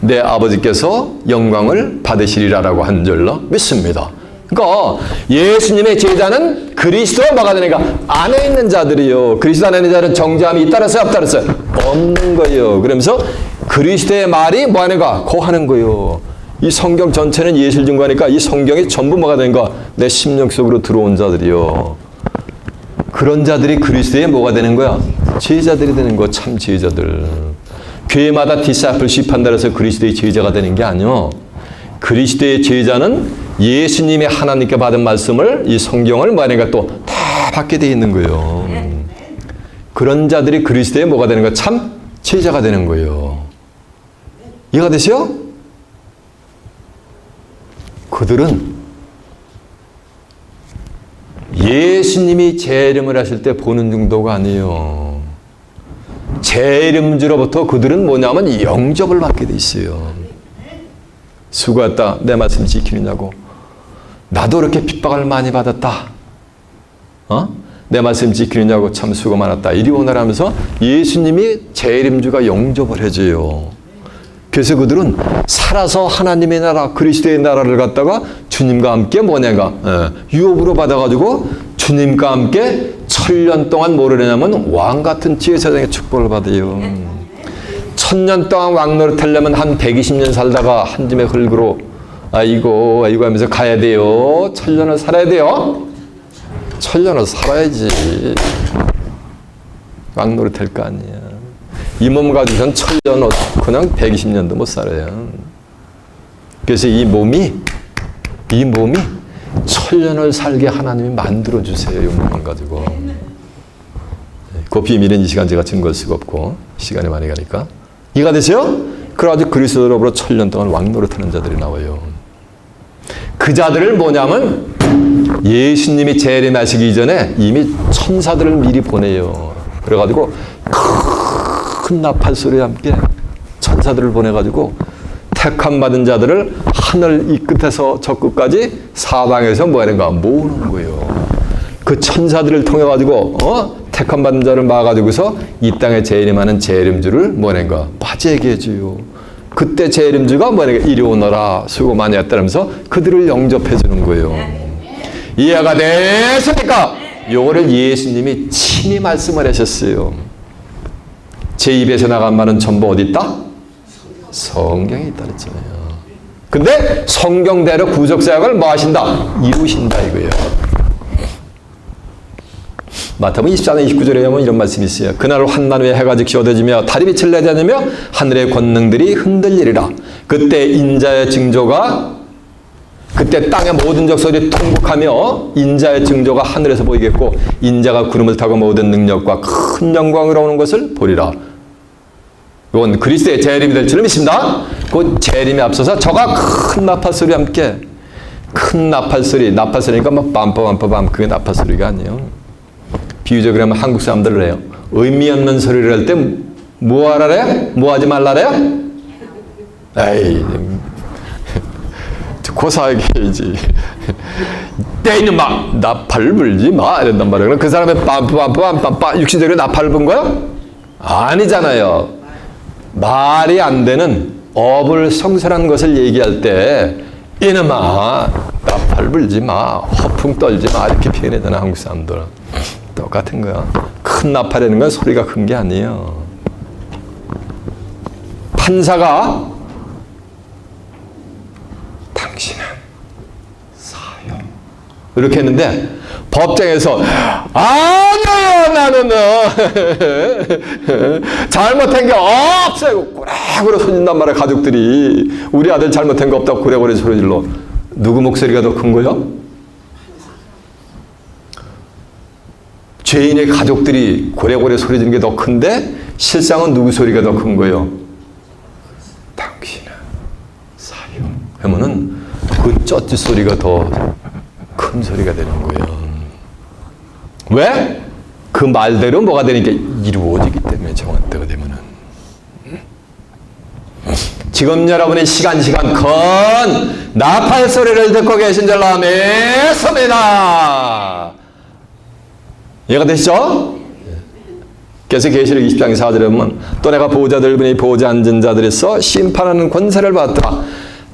내 아버지께서 영광을 받으시리라라고 한 줄로 믿습니다. 그러니까 예수님의 제자는 그리스도가 뭐가 되니까 안에 있는 자들이요. 그리스도 안에 있는 자는 정죄함이 있다랬어요? 없다랬어요? 없는 거예요. 그러면서 그리스도의 말이 뭐 하는가? 고하는 거예요. 이 성경 전체는 예술 증거하니까 이 성경이 전부 뭐가 되는가? 내 심령 속으로 들어온 자들이요. 그런 자들이 그리스도의 뭐가 되는 거야? 제자들이 되는 거. 참 제자들. 교회마다 디사이플십 한다 해서 그리스도의 제자가 되는 게 아니요. 그리스도의 제자는 예수님이 하나님께 받은 말씀을, 이 성경을 뭐 하니까 또 다 받게 돼 있는 거예요. 그런 자들이 그리스도의 뭐가 되는 거야? 참 제자가 되는 거예요. 이해가 되세요? 그들은 예수님이 재림을 하실 때 보는 정도가 아니에요. 재림주로부터 그들은 뭐냐면 영접을 받게 돼 있어요. 수고했다. 내 말씀 지키느냐고. 나도 그렇게 핍박을 많이 받았다. 내 말씀 지키느냐고 참 수고 많았다. 이리 오너라 하면서 예수님이 재림주가 영접을 해줘요. 그래서 그들은 살아서 하나님의 나라, 그리스도의 나라를 갖다가 주님과 함께 뭐냐가 유업으로 받아가지고 주님과 함께 1000년 동안 뭐를 하냐면 왕같은 제사장의 축복을 받아요. 1000년 동안 왕노릇 하려면 한 120년 살다가 한 짐의 흙으로 아이고 하면서 가야 돼요. 1000년을 살아야 돼요. 1000년을 살아야지. 왕노릇 할 거 아니야. 이 몸 가지고선 1000년 그냥 120년도 못 살아요. 그래서 이 몸이 1000년을 살게 하나님이 만들어주세요. 이 몸만 가지고. 그 비밀은 이 시간 제가 증거할 수가 없고 시간이 많이 가니까. 이해가 되세요? 그래가지고 그리스도로부터 1000년 동안 왕노릇하는 자들이 나와요. 그 자들을 뭐냐면 예수님이 재림하시기 이전에 이미 천사들을 미리 보내요. 그래가지고 큰 나팔 소리와 함께 천사들을 보내가지고 택함 받은 자들을 하늘 이 끝에서 저 끝까지 사방에서 뭐 하는가 모으는 거예요. 그 천사들을 통해 가지고 택함 받은 자를 막아가지고서 이 땅에 재림하는 재림주를 뭐 하는가 맞이하게 해줘요. 그때 재림주가 뭐 하는가 이리 오너라 수고 많이 했다면서 그들을 영접해 주는 거예요. 이해가 됐습니까? 요거를 예수님이 친히 말씀을 하셨어요. 제 입에서 나간 말은 전부 어디 있다? 성경에 있다 그랬잖아요. 근데 성경대로 구속사역을 뭐 하신다? 이루신다 이거예요. 마태복음 24장 29절에 보면 이런 말씀이 있어요. 그날 환난 후에 해가 즉시 어두워지며 달이 빛을 내지 않으며 하늘의 권능들이 흔들리리라. 그때 인자의 징조가 그때 땅의 모든 족속이 통곡하며 인자의 증조가 하늘에서 보이겠고 인자가 구름을 타고 모든 능력과 큰 영광으로 오는 것을 보리라. 이건 그리스도의 재림이 될 줄 믿습니다. 그 재림에 앞서서 저가 큰 나팔소리와 함께 큰 나팔소리니까 막 빰빰빰빰 그게 나팔소리가 아니에요. 비유적으로 하면 한국 사람들을 해요. 의미 없는 소리를 할 때 뭐 하라래? 뭐 하지 말라래요? 에이, 고사하게지. 때는 막 나팔 불지 마 이런단 말이에요. 그럼 그 사람의 빰빰빰빰빰 육신적으로 나팔 불 거야? 아니잖아요. 말이 안 되는 어불성설한 것을 얘기할 때 이놈아 나팔 불지 마, 허풍 떨지 마 이렇게 표현하잖아 한국 사람들은. 똑같은 거야. 큰 나팔이라는 건 소리가 큰 게 아니에요. 판사가 당신은 사형 이렇게 했는데 법정에서 아니요 나는 잘못한 게 없어요 고래고래 소리진단 말이야. 가족들이 우리 아들 잘못한 거 없다고 고래고래 소리질러. 누구 목소리가 더 큰 거요? 죄인의 가족들이 고래고래 소리지는 게 더 큰데 실상은 누구 소리가 더 큰 거요? 당신은 사형 하면은 그 쩌찌 소리가 더 큰 소리가 되는 거예요. 왜? 그 말대로 뭐가 되니까 이루어지기 때문에 정확대가 되면은. 지금 여러분의 시간 큰 나팔 소리를 듣고 계신 줄 믿습니다. 이해가 되시죠? 그래서 계시록 20장 4절에 보면 또 내가 보호자들 보니 보호자 앉은 자들에서 심판하는 권세를 받았다.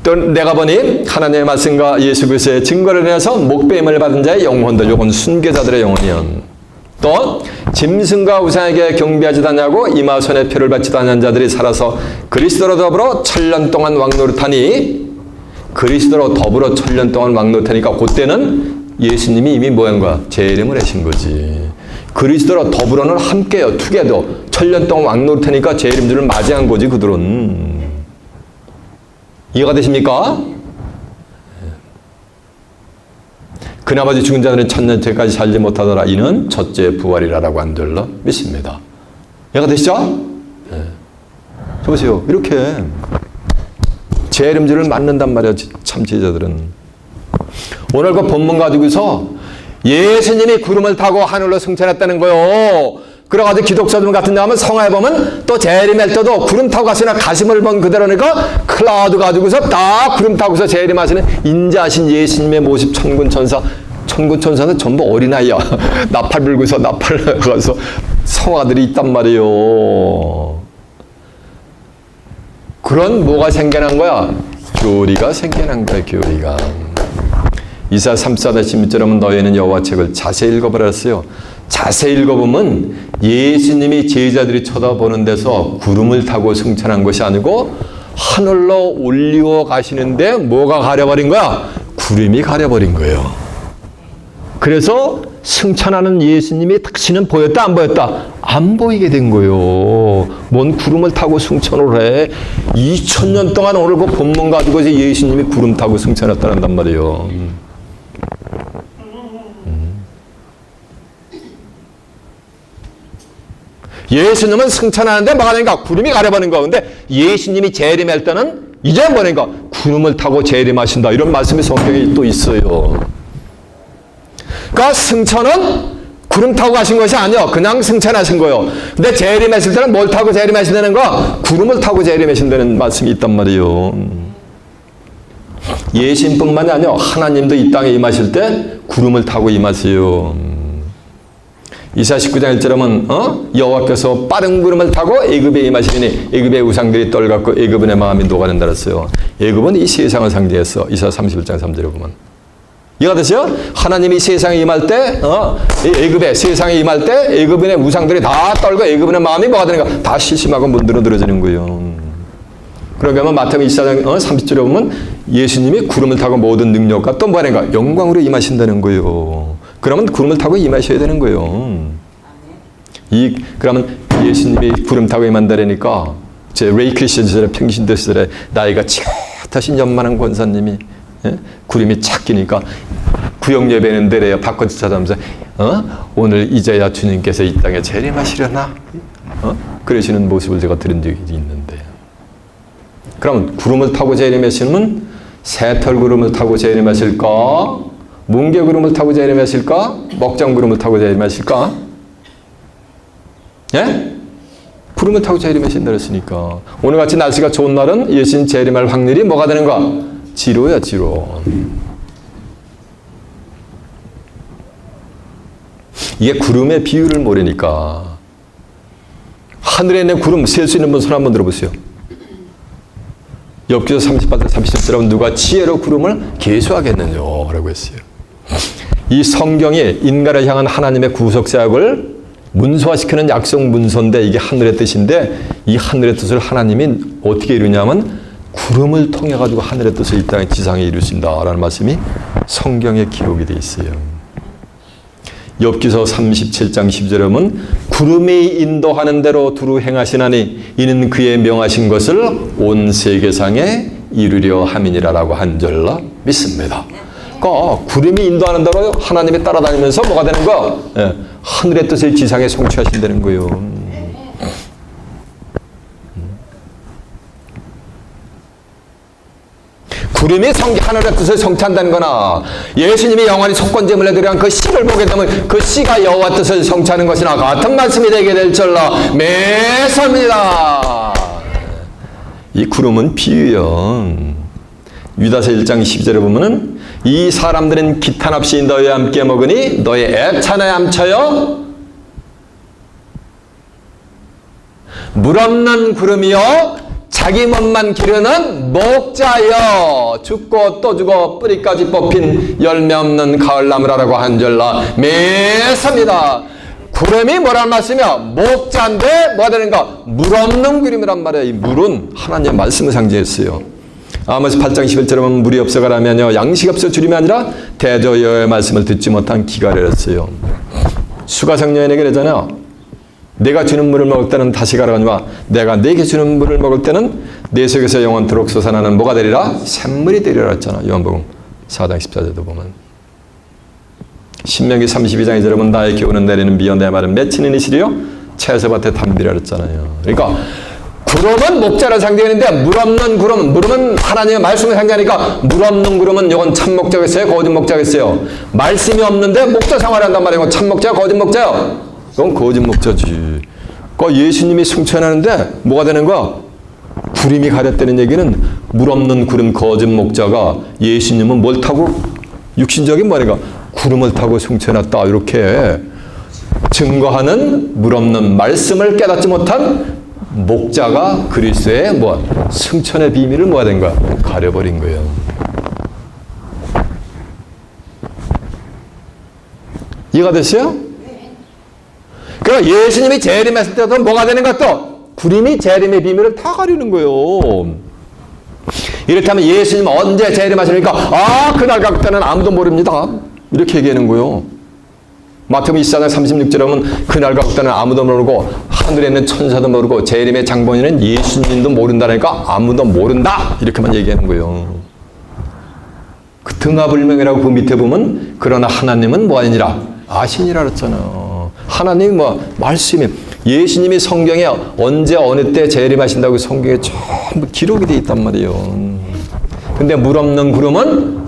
또 내가 보니 하나님의 말씀과 예수 그리스도의 증거를 인해서 목배임을 받은 자의 영혼들, 요건 순교자들의 영혼이요. 또 짐승과 우상에게 경배하지도 않냐고 이마손의 표를 받지도 않는 자들이 살아서 그리스도로 더불어 1000년 동안 왕노릇하니 그리스도로 더불어 1000년 동안 왕노릇하니까 그때는 예수님이 이미 뭐한 거야? 재림을 하신 거지. 그리스도로 더불어는 함께요. 투게더 1000년 동안 왕노릇하니까 재림주를 맞이한 거지 그들은. 이해가 되십니까? 그나마지 죽은 자들은 1000년째까지 살지 못하더라. 이는 첫째 부활이라고 안 들러 믿습니다. 이해가 되시죠? 네. 보세요. 이렇게 재림주를 맞는단 말이야. 참지자들은. 오늘 그 본문 가지고서 예수님이 구름을 타고 하늘로 승천했다는 거요. 그래가지고 기독자들 같은 데 하면 성화에 보면 또 재림할 때도 구름 타고 가시나 가심을 본 그대로니까 클라우드 가지고서 딱 구름 타고서 재림하시는 인자하신 예수님의 모습 천군천사. 천군천사는 전부 어린아이야. 나팔 불고서 나팔 가서 성화들이 있단 말이에요. 그런 뭐가 생겨난 거야? 교리가 생겨난 거야. 교리가. 이사 34-16절은 너희는 여호와 책을 자세히 읽어보랬어요. 자세히 읽어보면 예수님이 제자들이 쳐다보는 데서 구름을 타고 승천한 것이 아니고 하늘로 올리워 가시는데 뭐가 가려버린 거야? 구름이 가려버린 거예요. 그래서 승천하는 예수님이 다시는 보였다 안 보였다? 안 보이게 된 거예요. 뭔 구름을 타고 승천을 해. 2000년 동안 오늘 그 본문 가지고 예수님이 구름 타고 승천했다는 말이에요. 예수님은 승천하는데 뭐가 되는가? 구름이 가려버린 거. 근데 예수님이 재림할 때는 이제 뭐니까? 구름을 타고 재림하신다. 이런 말씀이 성경에 또 있어요. 그러니까 승천은 구름 타고 가신 것이 아니요. 그냥 승천하신 거예요. 근데 재림하실 때는 뭘 타고 재림하신다는 거? 구름을 타고 재림하신다는 말씀이 있단 말이에요. 예수님뿐만이 아니요. 하나님도 이 땅에 임하실 때 구름을 타고 임하세요. 이사 19장 1절에 보면 여호와께서 빠른 구름을 타고 애굽에 임하시니 애굽의 우상들이 떨갖고 애굽인의 마음이 녹아낸다 그랬어요. 애굽은 이 세상을 상징했어. 이사 31장 3절에 보면. 이해가 되세요? 하나님이 세상에 임할 때 애굽에 세상에 임할 때 애굽인의 우상들이 다 떨고 애굽인의 마음이 뭐가 되는가? 다 실심하고 문드러들어지는 거예요. 그러면 마태복음 24장 30절에 보면 예수님이 구름을 타고 모든 능력과 또 뭐가 되는가? 영광으로 임하신다는 거예요. 그러면 구름을 타고 임하셔야 되는 거예요. 그러면 예수님이 구름 타고 임한다니까 제 레이크리스 시절에 평신도 시절에 나이가 지긋하신 연만한 권사님이 예? 구름이 착 끼니까 구역 예배는 데래요. 바꿔 찾아오면서 오늘 이제야 주님께서 이 땅에 재림하시려나? 그러시는 모습을 제가 들은 적이 있는데, 그럼 구름을 타고 재림하시면 새털구름을 타고 재림하실까? 뭉게구름을 타고 재림하실까? 먹장구름을 타고 재림하실까? 예? 구름을 타고 재림하신다 그랬으니까 오늘같이 날씨가 좋은 날은 예수님 재림할 확률이 뭐가 되는가? 지로야, 지로. 이게 구름의 비율을 모르니까. 하늘에 있는 구름 셀 수 있는 분 손 한번 들어보세요. 엽기서 38장 37절은 누가 지혜로 구름을 계수하겠느냐 라고 했어요. 이 성경이 인간을 향한 하나님의 구속사역을 문서화시키는 약속 문서인데, 이게 하늘의 뜻인데, 이 하늘의 뜻을 하나님이 어떻게 이루냐면 구름을 통해 가지고 하늘의 뜻을 이 땅에 지상에 이루신다라는 말씀이 성경에 기록이 되어 있어요. 엽기서 37장 10절에 보면 구름이 인도하는 대로 두루 행하시나니 이는 그의 명하신 것을 온 세계상에 이루려 함이니라라고 한 줄로 믿습니다. 그러니까 구름이 인도하는 대로 하나님이 따라다니면서 뭐가 되는 거야? 예, 하늘의 뜻을 지상에 성취하신다는 거예요. 구름이 하늘의 뜻을 성취한다는 거나, 예수님이 영원히 속건제물에 들어간 그 씨를 보게 되면 그 씨가 여호와 뜻을 성취하는 것이나 같은 말씀이 되게 될 줄로 믿습니다. 이 구름은 비유요. 유다서 1장 12절에 보면은 이 사람들은 기탄 없이 너희와 함께 먹으니 너희 애찬에 암쳐요 물 없는 구름이요 자기 몸만 기르는 목자여 죽고 또 죽어 뿌리까지 뽑힌 열매 없는 가을나무라고 한 줄로 믿습니다. 구름이 뭐란 말씀이야? 목자인데 뭐가 되는가? 물 없는 구름이란 말이야. 이 물은 하나님의 말씀을 상징했어요. 아모스 8장 11절에 보면 물이 없어가라면요 양식 없어 주림이 아니라 대저 여호와의 말씀을 듣지 못한 기가 되었어요. 수가성 여인에게 그러잖아요. 내가 주는 물을 먹을 때는 다시 가라가니와 내가 내게 주는 물을 먹을 때는 내 속에서 영원토록 솟아나는 뭐가 되리라? 샘물이 되리라 했잖아. 요한복음 4장 14절도 보면. 신명기 32장 2절에 보면 나의 기운은 내리는 비여 내 말은 맺히는 이시리요 채소밭에 담비라 그랬잖아요. 그러니까 구름은 목자를 상징하는데 물 없는 구름, 물은 하나님의 말씀을 상징하니까 물 없는 구름은 이건 참목자겠어요? 거짓목자겠어요? 말씀이 없는데 목자 생활한단 말이에요. 참목자야? 거짓목자야? 그건 거짓목자지. 그러니까 예수님이 승천하는데 뭐가 되는 거야? 구름이 가렸다는 얘기는 물 없는 구름 거짓목자가 예수님은 뭘 타고 육신적인 뭐니까 구름을 타고 승천했다 이렇게 증거하는 물 없는 말씀을 깨닫지 못한 목자가 그리스도의 승천의 비밀을 뭐가 된 거야? 가려버린 거예요. 이해가 됐어요? 그러니까 예수님이 재림했을 때도 뭐가 되는 것도 구름이 재림의 비밀을 다 가리는 거예요. 이렇다면 예수님 언제 재림하시니까 그날 그때는 아무도 모릅니다. 이렇게 얘기하는 거예요. 마태복음 24장 36절에 보면 그날과 그때는 아무도 모르고 하늘에 있는 천사도 모르고 재림의 장본인은 예수님도 모른다니까 아무도 모른다 이렇게만 얘기하는 거예요. 그 등하불명이라고 그 밑에 보면 그러나 하나님은 뭐 아니니라 아시니라 그랬잖아요. 하나님이 말씀이 예수님이 성경에 언제 어느 때 재림하신다고 성경에 전부 기록이 되어 있단 말이에요. 근데 물 없는 구름은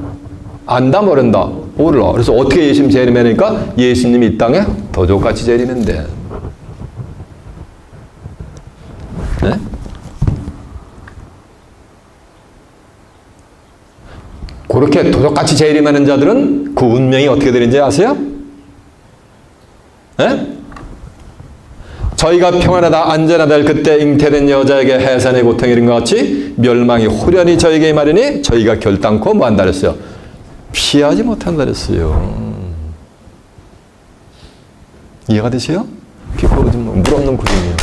안다 모른다 몰라. 그래서 어떻게 예수님 재림하니까 예수님이 이 땅에 도적같이 재림한대. 네? 그렇게 도적같이 재림하는 자들은 그 운명이 어떻게 되는지 아세요? 네? 저희가 평안하다 안전하다 할 그때 잉태된 여자에게 해산의 고통이 이런 것 같이 멸망이 호련히 저에게 말하니 저희가 결단코 뭐한다 그랬어요? 피하지 못한다 그랬어요. 이해가 되세요? 물 없는 구름이에요.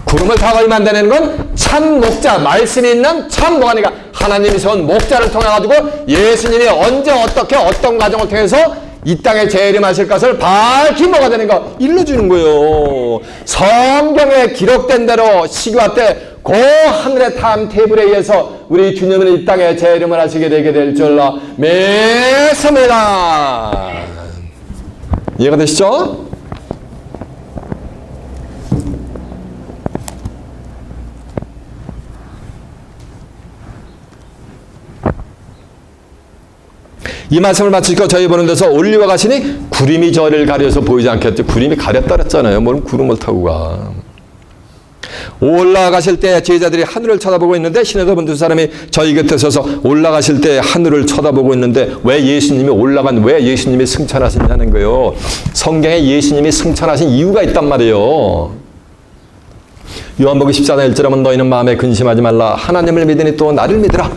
구름을 타고 만드는 건 참 목자, 말씀이 있는 참 뭐하니까 하나님이 세운 목자를 통해 가지고 예수님이 언제 어떻게 어떤 과정을 통해서 이 땅에 재림하실 것을 밝히 뭐가 되는 거 일러주는 거예요. 성경에 기록된 대로 시기와 때 그 하늘의 타임테이블에 의해서 우리 주님은 이 땅에 재림을 하시게 되게 될 줄로 믿습니다. 이해가 되시죠? 이 말씀을 마치고 저희 보는 데서 올리와 가시니 구름이 저를 가려서 보이지 않겠죠. 구름이 가렸다 그랬잖아요. 뭘 구름을 타고 가. 올라가실 때 제자들이 하늘을 쳐다보고 있는데 신의 분 두 사람이 저희 곁에 서서 올라가실 때 하늘을 쳐다보고 있는데 왜 예수님이 승천하셨냐는 거예요. 성경에 예수님이 승천하신 이유가 있단 말이에요. 요한복음 14장 1절에 보면 너희는 마음에 근심하지 말라. 하나님을 믿으니 또 나를 믿으라.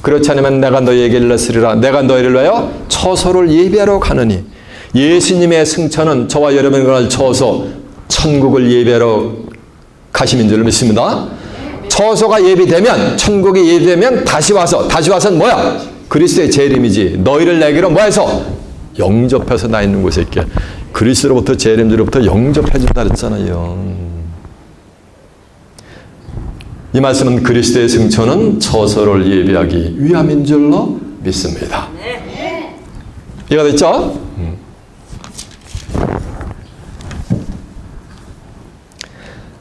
그렇지 않으면 내가 너희에게 일렀으리라. 내가 너희를 위하여 처소를 예비하러 가느니. 예수님의 승천은 저와 여러분을 처소 천국을 예비하러 가심인 줄 믿습니다. 처소가 예비되면, 천국이 예비되면 다시 와서는 뭐야? 그리스도의 재림이지. 너희를 내게로 뭐해서? 영접해서 나 있는 곳에 있게. 그리스도로부터 재림으로부터 영접해준다 그랬잖아요. 이 말씀은 그리스도의 승천은 처소를 예비하기 위함인 줄로 믿습니다. 이해가 됐죠?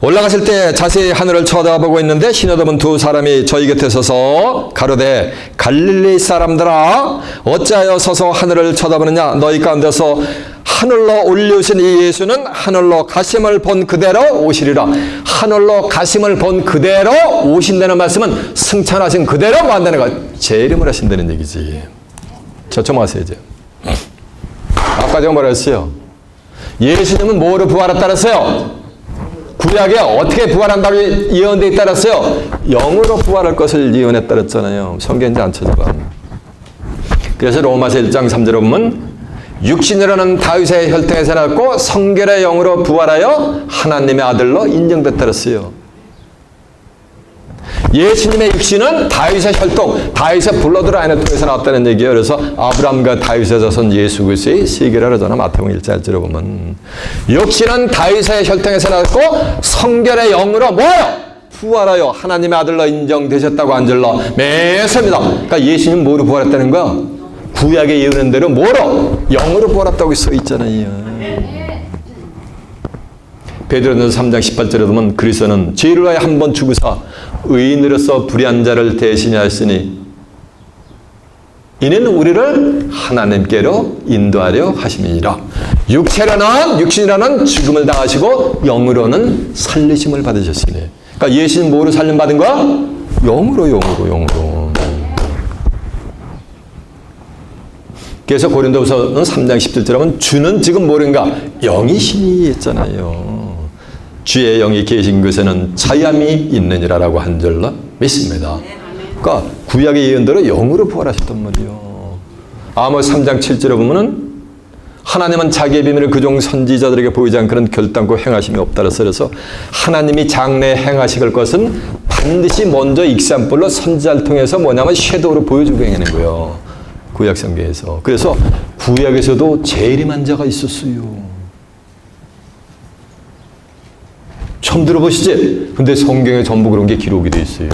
올라가실 때 자세히 하늘을 쳐다보고 있는데 신여더분 두 사람이 저희 곁에 서서 가로되 갈릴리 사람들아 어찌하여 서서 하늘을 쳐다보느냐. 너희 가운데서 하늘로 올리우신 이 예수는 하늘로 가심을 본 그대로 오시리라. 하늘로 가심을 본 그대로 오신다는 말씀은 승천하신 그대로 뭐 한다는 거, 재림을 하신다는 얘기지. 저점하세요 이제. 아까 제가 뭐라 했어요? 예수님은 뭐로 부활했다 그랬어요? 구약에 어떻게 부활한다고 예언되어 있다 그랬어요? 영으로 부활할 것을 예언했다 그랬잖아요. 성경인지 안 찾아봐. 그래서 로마서 1장 3절에 보면 육신이라는 다윗의 혈통에서 낳고 성결의 영으로 부활하여 하나님의 아들로 인정됐다 그랬어요. 예수님의 육신은 다윗의 혈통, 다윗의 블러드라인을 통해서 나왔다는 얘기예요. 그래서 아브라함과 다윗의 자손 예수 그리스도의 세계라 그러잖아. 마태복음 1장 1절에 보면. 육신은 다윗의 혈통에서 나왔고 성결의 영으로 뭐예요? 부활하여 하나님의 아들로 인정되셨다고 한 줄로 믿습니다. 그러니까 예수님 뭐로 부활했다는 거야? 구약에 예언한 대로 뭐로? 영으로 부활했다고 써 있잖아요. 베드로전서 3장 18절에 보면 그리스도는 죄를 위하여 한 번 죽으사 의인으로서 불의한 자를 대신하였으니 이는 우리를 하나님께로 인도하려 하심이니라. 육신이라는 죽음을 당하시고 영으로는 살리심을 받으셨으니. 그러니까 예수는 뭐로 살림 받은 거야? 영으로. 그래서 고린도후서는 3장 17절에 보면 주는 지금 뭐인가? 영이시니 했잖아요. 주의 영이 계신 것에는 자유함이 있느니라라고 한 줄로 믿습니다. 그러니까 구약의 예언대로 영으로 부활하셨단 말이에요. 아모스 3장 7절에 보면은 하나님은 자기의 비밀을 그종 선지자들에게 보이지 않고는 결단코 행하심이 없다 그래서 하나님이 장래에 행하실 것은 반드시 먼저 익산불로 선지자를 통해서 뭐냐면 섀도우로 보여주고 행하는 거예요. 구약 성경에서. 그래서 구약에서도 재림한 자가 있었어요. 처음 들어보시지? 근데 성경에 전부 그런 게 기록이 되어 있어요.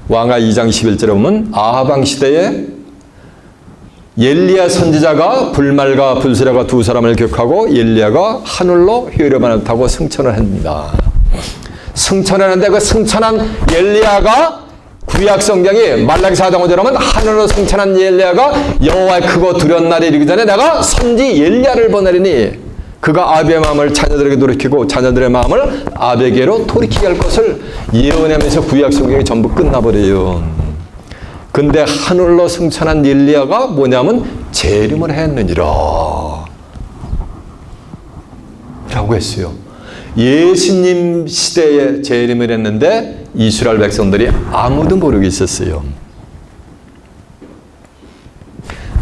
왕하 2장 11절에 보면 아합 왕 시대에 엘리야 선지자가 불말과 불수레가 두 사람을 격하고 엘리야가 하늘로 회오리만을 타고 승천을 합니다. 승천을 하는데 그 승천한 엘리야가 구약 성경이 말라기 4장 5절에 보면 하늘로 승천한 엘리야가 여호와의 크고 두려운 날이 이르기 전에 내가 선지 엘리야를 보내리니 그가 아비의 마음을 자녀들에게 돌이키고 자녀들의 마음을 아비에게로 돌이키게 할 것을 예언하면서 구약 성경이 전부 끝나버려요. 근데 하늘로 승천한 엘리야가 뭐냐면 재림을 했느니라 라고 했어요. 예수님 시대에 재림을 했는데 이스라엘 백성들이 아무도 모르고 있었어요.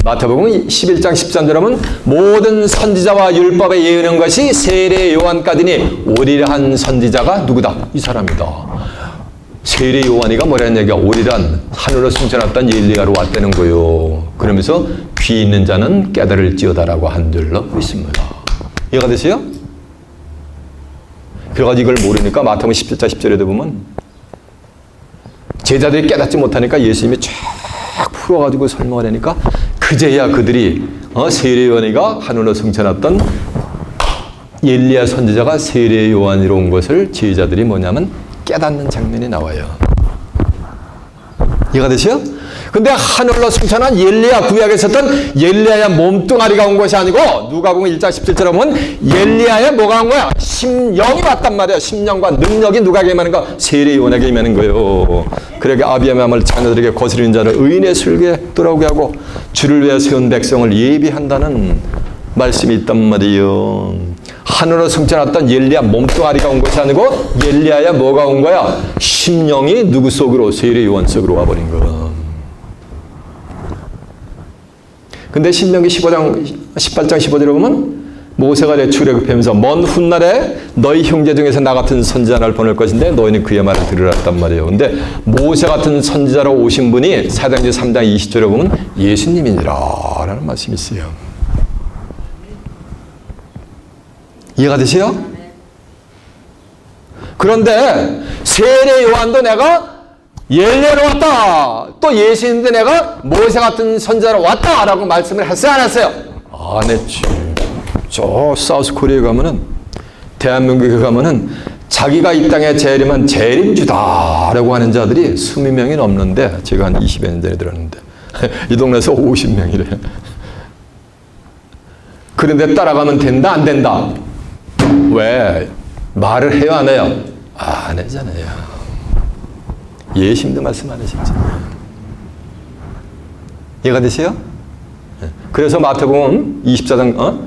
마태복음 11장 13절에 보면 모든 선지자와 율법에 예언한 것이 세례 요한까지니 오리라 한 선지자가 누구다? 이 사람이다. 세례 요한이가 뭐라는 얘기야? 오리란 하늘로 승천했던 엘리야로 왔다는 거요. 그러면서 귀 있는 자는 깨달을지어다라고 한 줄로 있습니다. 이해가 되세요? 그래가지고 이걸 모르니까 마태복음 17장 10절에도 보면 제자들이 깨닫지 못하니까 예수님이 쫙 풀어가지고 설명을 하니까 그제야 그들이 세례 요한이가 하늘로 승천했던 엘리야 선지자가 세례 요한이로 온 것을 제자들이 뭐냐면 깨닫는 장면이 나와요. 이해가 되세요? 근데 하늘로 승천한 엘리야, 구약에 있었던 엘리야의 몸뚱아리가 온 것이 아니고 누가복음 1장 17절에 보면 엘리야의 뭐가 온 거야? 심령이 왔단 말이야. 심령과 능력이 누가에게 임하는 거? 세례 요한에게 임하는 거예요. 그러게 아비의 마음을 자녀들에게 거스르는 자를 의인의 술기에 돌아오게 하고 주를 위해 세운 백성을 예비한다는 말씀이 있단 말이에요. 하늘로 승천했던 엘리야 몸뚱아리가 온 것이 아니고 엘리야의 뭐가 온 거야? 심령이 누구 속으로? 세례 요한 속으로 와버린 거야. 근데 신명기 18장 15절에 보면 모세가 내 출애굽하면서 먼 훗날에 너희 형제 중에서 나 같은 선지자를 보낼 것인데 너희는 그의 말을 들으랬단 말이에요. 근데 모세 같은 선지자로 오신 분이 사도행전 3장 20절에 보면 예수님이니라 라는 말씀이 있어요. 이해가 되세요? 그런데 세례 요한도 내가 엘리야로 왔다. 또 예수님도 내가 모세 같은 선지자로 왔다라고 말씀을 했어요, 안 했어요? 안 했지. 저 사우스 코리아에 가면은, 대한민국에 가면은 자기가 이 땅에 재림한 재림주다라고 하는 자들이 20명이 넘는데 제가 한 20여 년 전에 들었는데 이 동네에서 50명이래. 그런데 따라가면 된다, 안 된다? 왜? 말을 해요, 안 해요? 안 하잖아요. 예수님도 말씀 안 하셨죠. 이해가 되세요? 그래서 마태복음 24장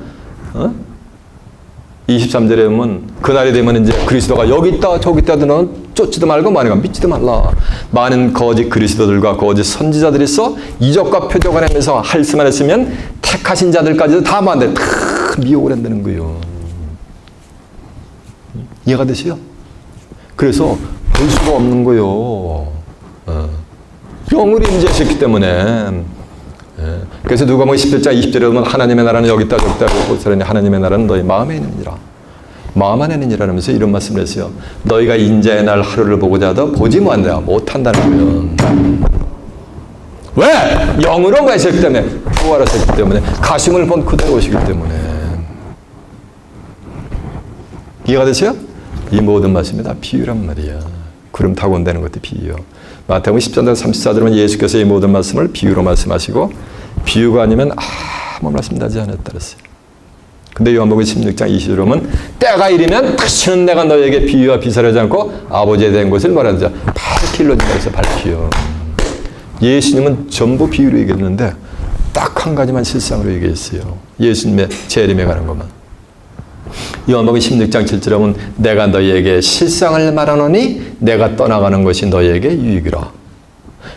23절에 보면 그날이 되면 이제 그리스도가 여기 있다 저기 있다 너는 쫓지도 말고 만약에 믿지도 말라. 많은 거짓 그리스도들과 거짓 선지자들이 있어 이적과 표적을 하면서 할 수만 했으면 택하신 자들까지도 다 만데 다 미혹을 한다는 거예요. 이해가 되세요? 그래서 볼 수가 없는 거예요. 영으로 임재하셨기 때문에. 그래서 누가복음 11장 20절에 보면 하나님의 나라는 여기 있다 저기 있다 그러니 하나님의 나라는 너희 마음에 있느니라. 마음 안에 있느니라 하면서 이런 말씀을 했어요. 너희가 인자의 날 하루를 보고자 하도 보지 못한다는 거예요. 왜? 영으로 가셨기 때문에, 부활하셨기 때문에, 가심을 본 그대로 오시기 때문에. 이해가 되세요? 이 모든 말씀이 다 비유란 말이야. 구름 타고 온다는 것도 비유요. 마태복음 13장 34절은 예수께서 이 모든 말씀을 비유로 말씀하시고 비유가 아니면 아무 말씀도 하지 않았다 그랬어요. 근데 요한복음 16장 20절에 보면 때가 이르면 다시는 내가 너에게 비유와 비사를 하지 않고 아버지에 대한 것을 말하자. 밝히 일러준다면서 밝히요. 예수님은 전부 비유로 얘기했는데 딱 한 가지만 실상으로 얘기했어요. 예수님의 재림에 관한 것만. 요한복음 16장 7절에 보면 내가 너희에게 실상을 말하노니 내가 떠나가는 것이 너희에게 유익이라.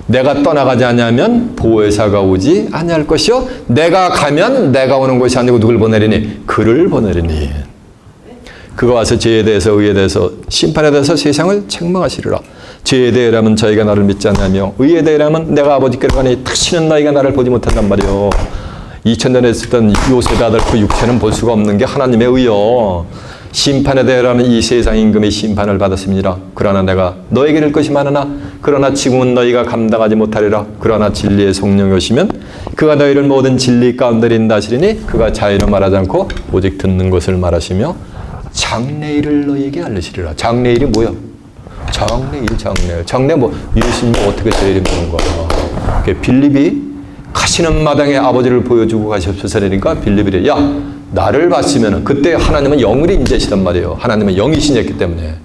내가 떠나가지 않으면 보혜사가 오지 아니할 것이요 내가 가면 내가 오는 것이 아니고 누굴 보내리니? 그를 보내리니. 그가 와서 죄에 대해서 의에 대해서 심판에 대해서 세상을 책망하시리라. 죄에 대해라면 저희가 나를 믿지 않으며 의에 대해라면 내가 아버지께로 가니 다시는 너희가 나를 보지 못한단 말이요. 2000년에 있었던 요셉의 아들 그 육체는 볼 수가 없는 게 하나님의 의요. 심판에 대하여는 이 세상 임금의 심판을 받았습니다. 그러나 내가 너에게 이를 것이 많으나 그러나 지금은 너희가 감당하지 못하리라. 그러나 진리의 성령이 오시면 그가 너희를 모든 진리 가운데 인도하시리니 그가 자유로 말하지 않고 오직 듣는 것을 말하시며 장래일을 너희에게 알리시리라. 장래일이 뭐야? 장래 뭐 예수님이 어떻게 재림하는 거야? 빌립이 가시는 마당에 아버지를 보여주고 가셨으니까 빌립이 야 나를 봤으면 그때 하나님은 영으로 임재하시단 말이에요. 하나님은 영이신이었기 때문에.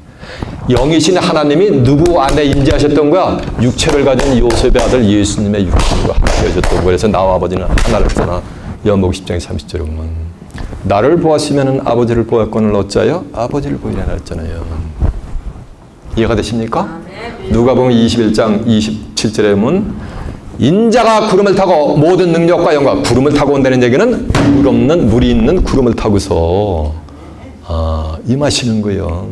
영이신 하나님이 누구 안에 임재하셨던 거야? 육체를 가진 요셉의 아들 예수님의 육체와 함께 하셨던 거야. 그래서 나와 아버지는 하나를 했잖아. 요한복음 10장 30절에 보면 나를 보았으면 아버지를 보았건을 어찌하여 아버지를 보이라 했잖아요. 이해가 되십니까? 누가복음 21장 27절에 보면 인자가 구름을 타고 모든 능력과 영광, 구름을 타고 온다는 얘기는 물 없는, 물이 있는 구름을 타고서 임하시는 거예요.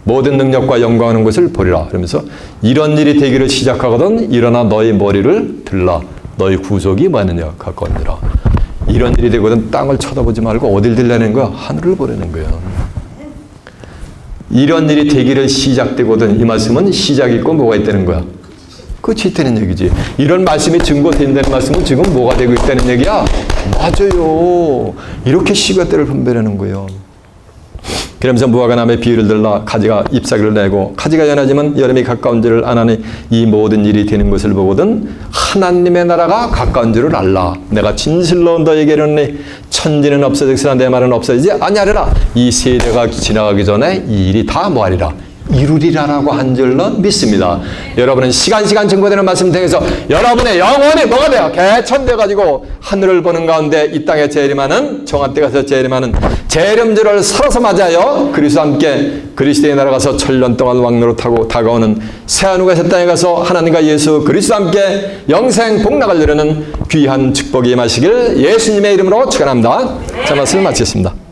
모든 능력과 영광하는 것을 보리라. 그러면서 이런 일이 되기를 시작하거든 일어나 너희 머리를 들라. 너희 구속이 뭐하느냐 가까운지라. 이런 일이 되거든 땅을 쳐다보지 말고 어딜 들려는 거야? 하늘을 보려는 거야. 이런 일이 되기를 시작되거든 이 말씀은 시작이 있고 뭐가 있다는 거야? 끝이 있다는 얘기지. 이런 말씀이 증거된다는 말씀은 지금 뭐가 되고 있다는 얘기야? 맞아요. 이렇게 시가 때를 분별하는 거예요. 그러면서 무화과 나무의 비유를 들라 가지가 잎사귀를 내고 가지가 연하지만 여름이 가까운 줄을 아나니 이 모든 일이 되는 것을 보거든 하나님의 나라가 가까운 줄을 알라. 내가 진실로 너에게 이르노니 천지는 없어지으나 내 말은 없어지지 아니하리라. 이 세대가 지나가기 전에 이 일이 다 뭐하리라? 이루리라라고 한 줄로 믿습니다. 여러분은 시간 증거되는 말씀 통해서 여러분의 영혼이 뭐가 돼요? 개천돼가지고 하늘을 보는 가운데 이 땅에 재림하는 정한 때 가서 재림하는 재림주를 살아서 맞아요. 그리스도와 함께 그리스도의 나라 가서 천년 동안 왕노릇하고 다가오는 새하늘과 새 땅에 가서 하나님과 예수 그리스도와 함께 영생 복락을 누리는 귀한 축복이 임하시길 예수님의 이름으로 축원합니다. 자, 말씀을 마치겠습니다.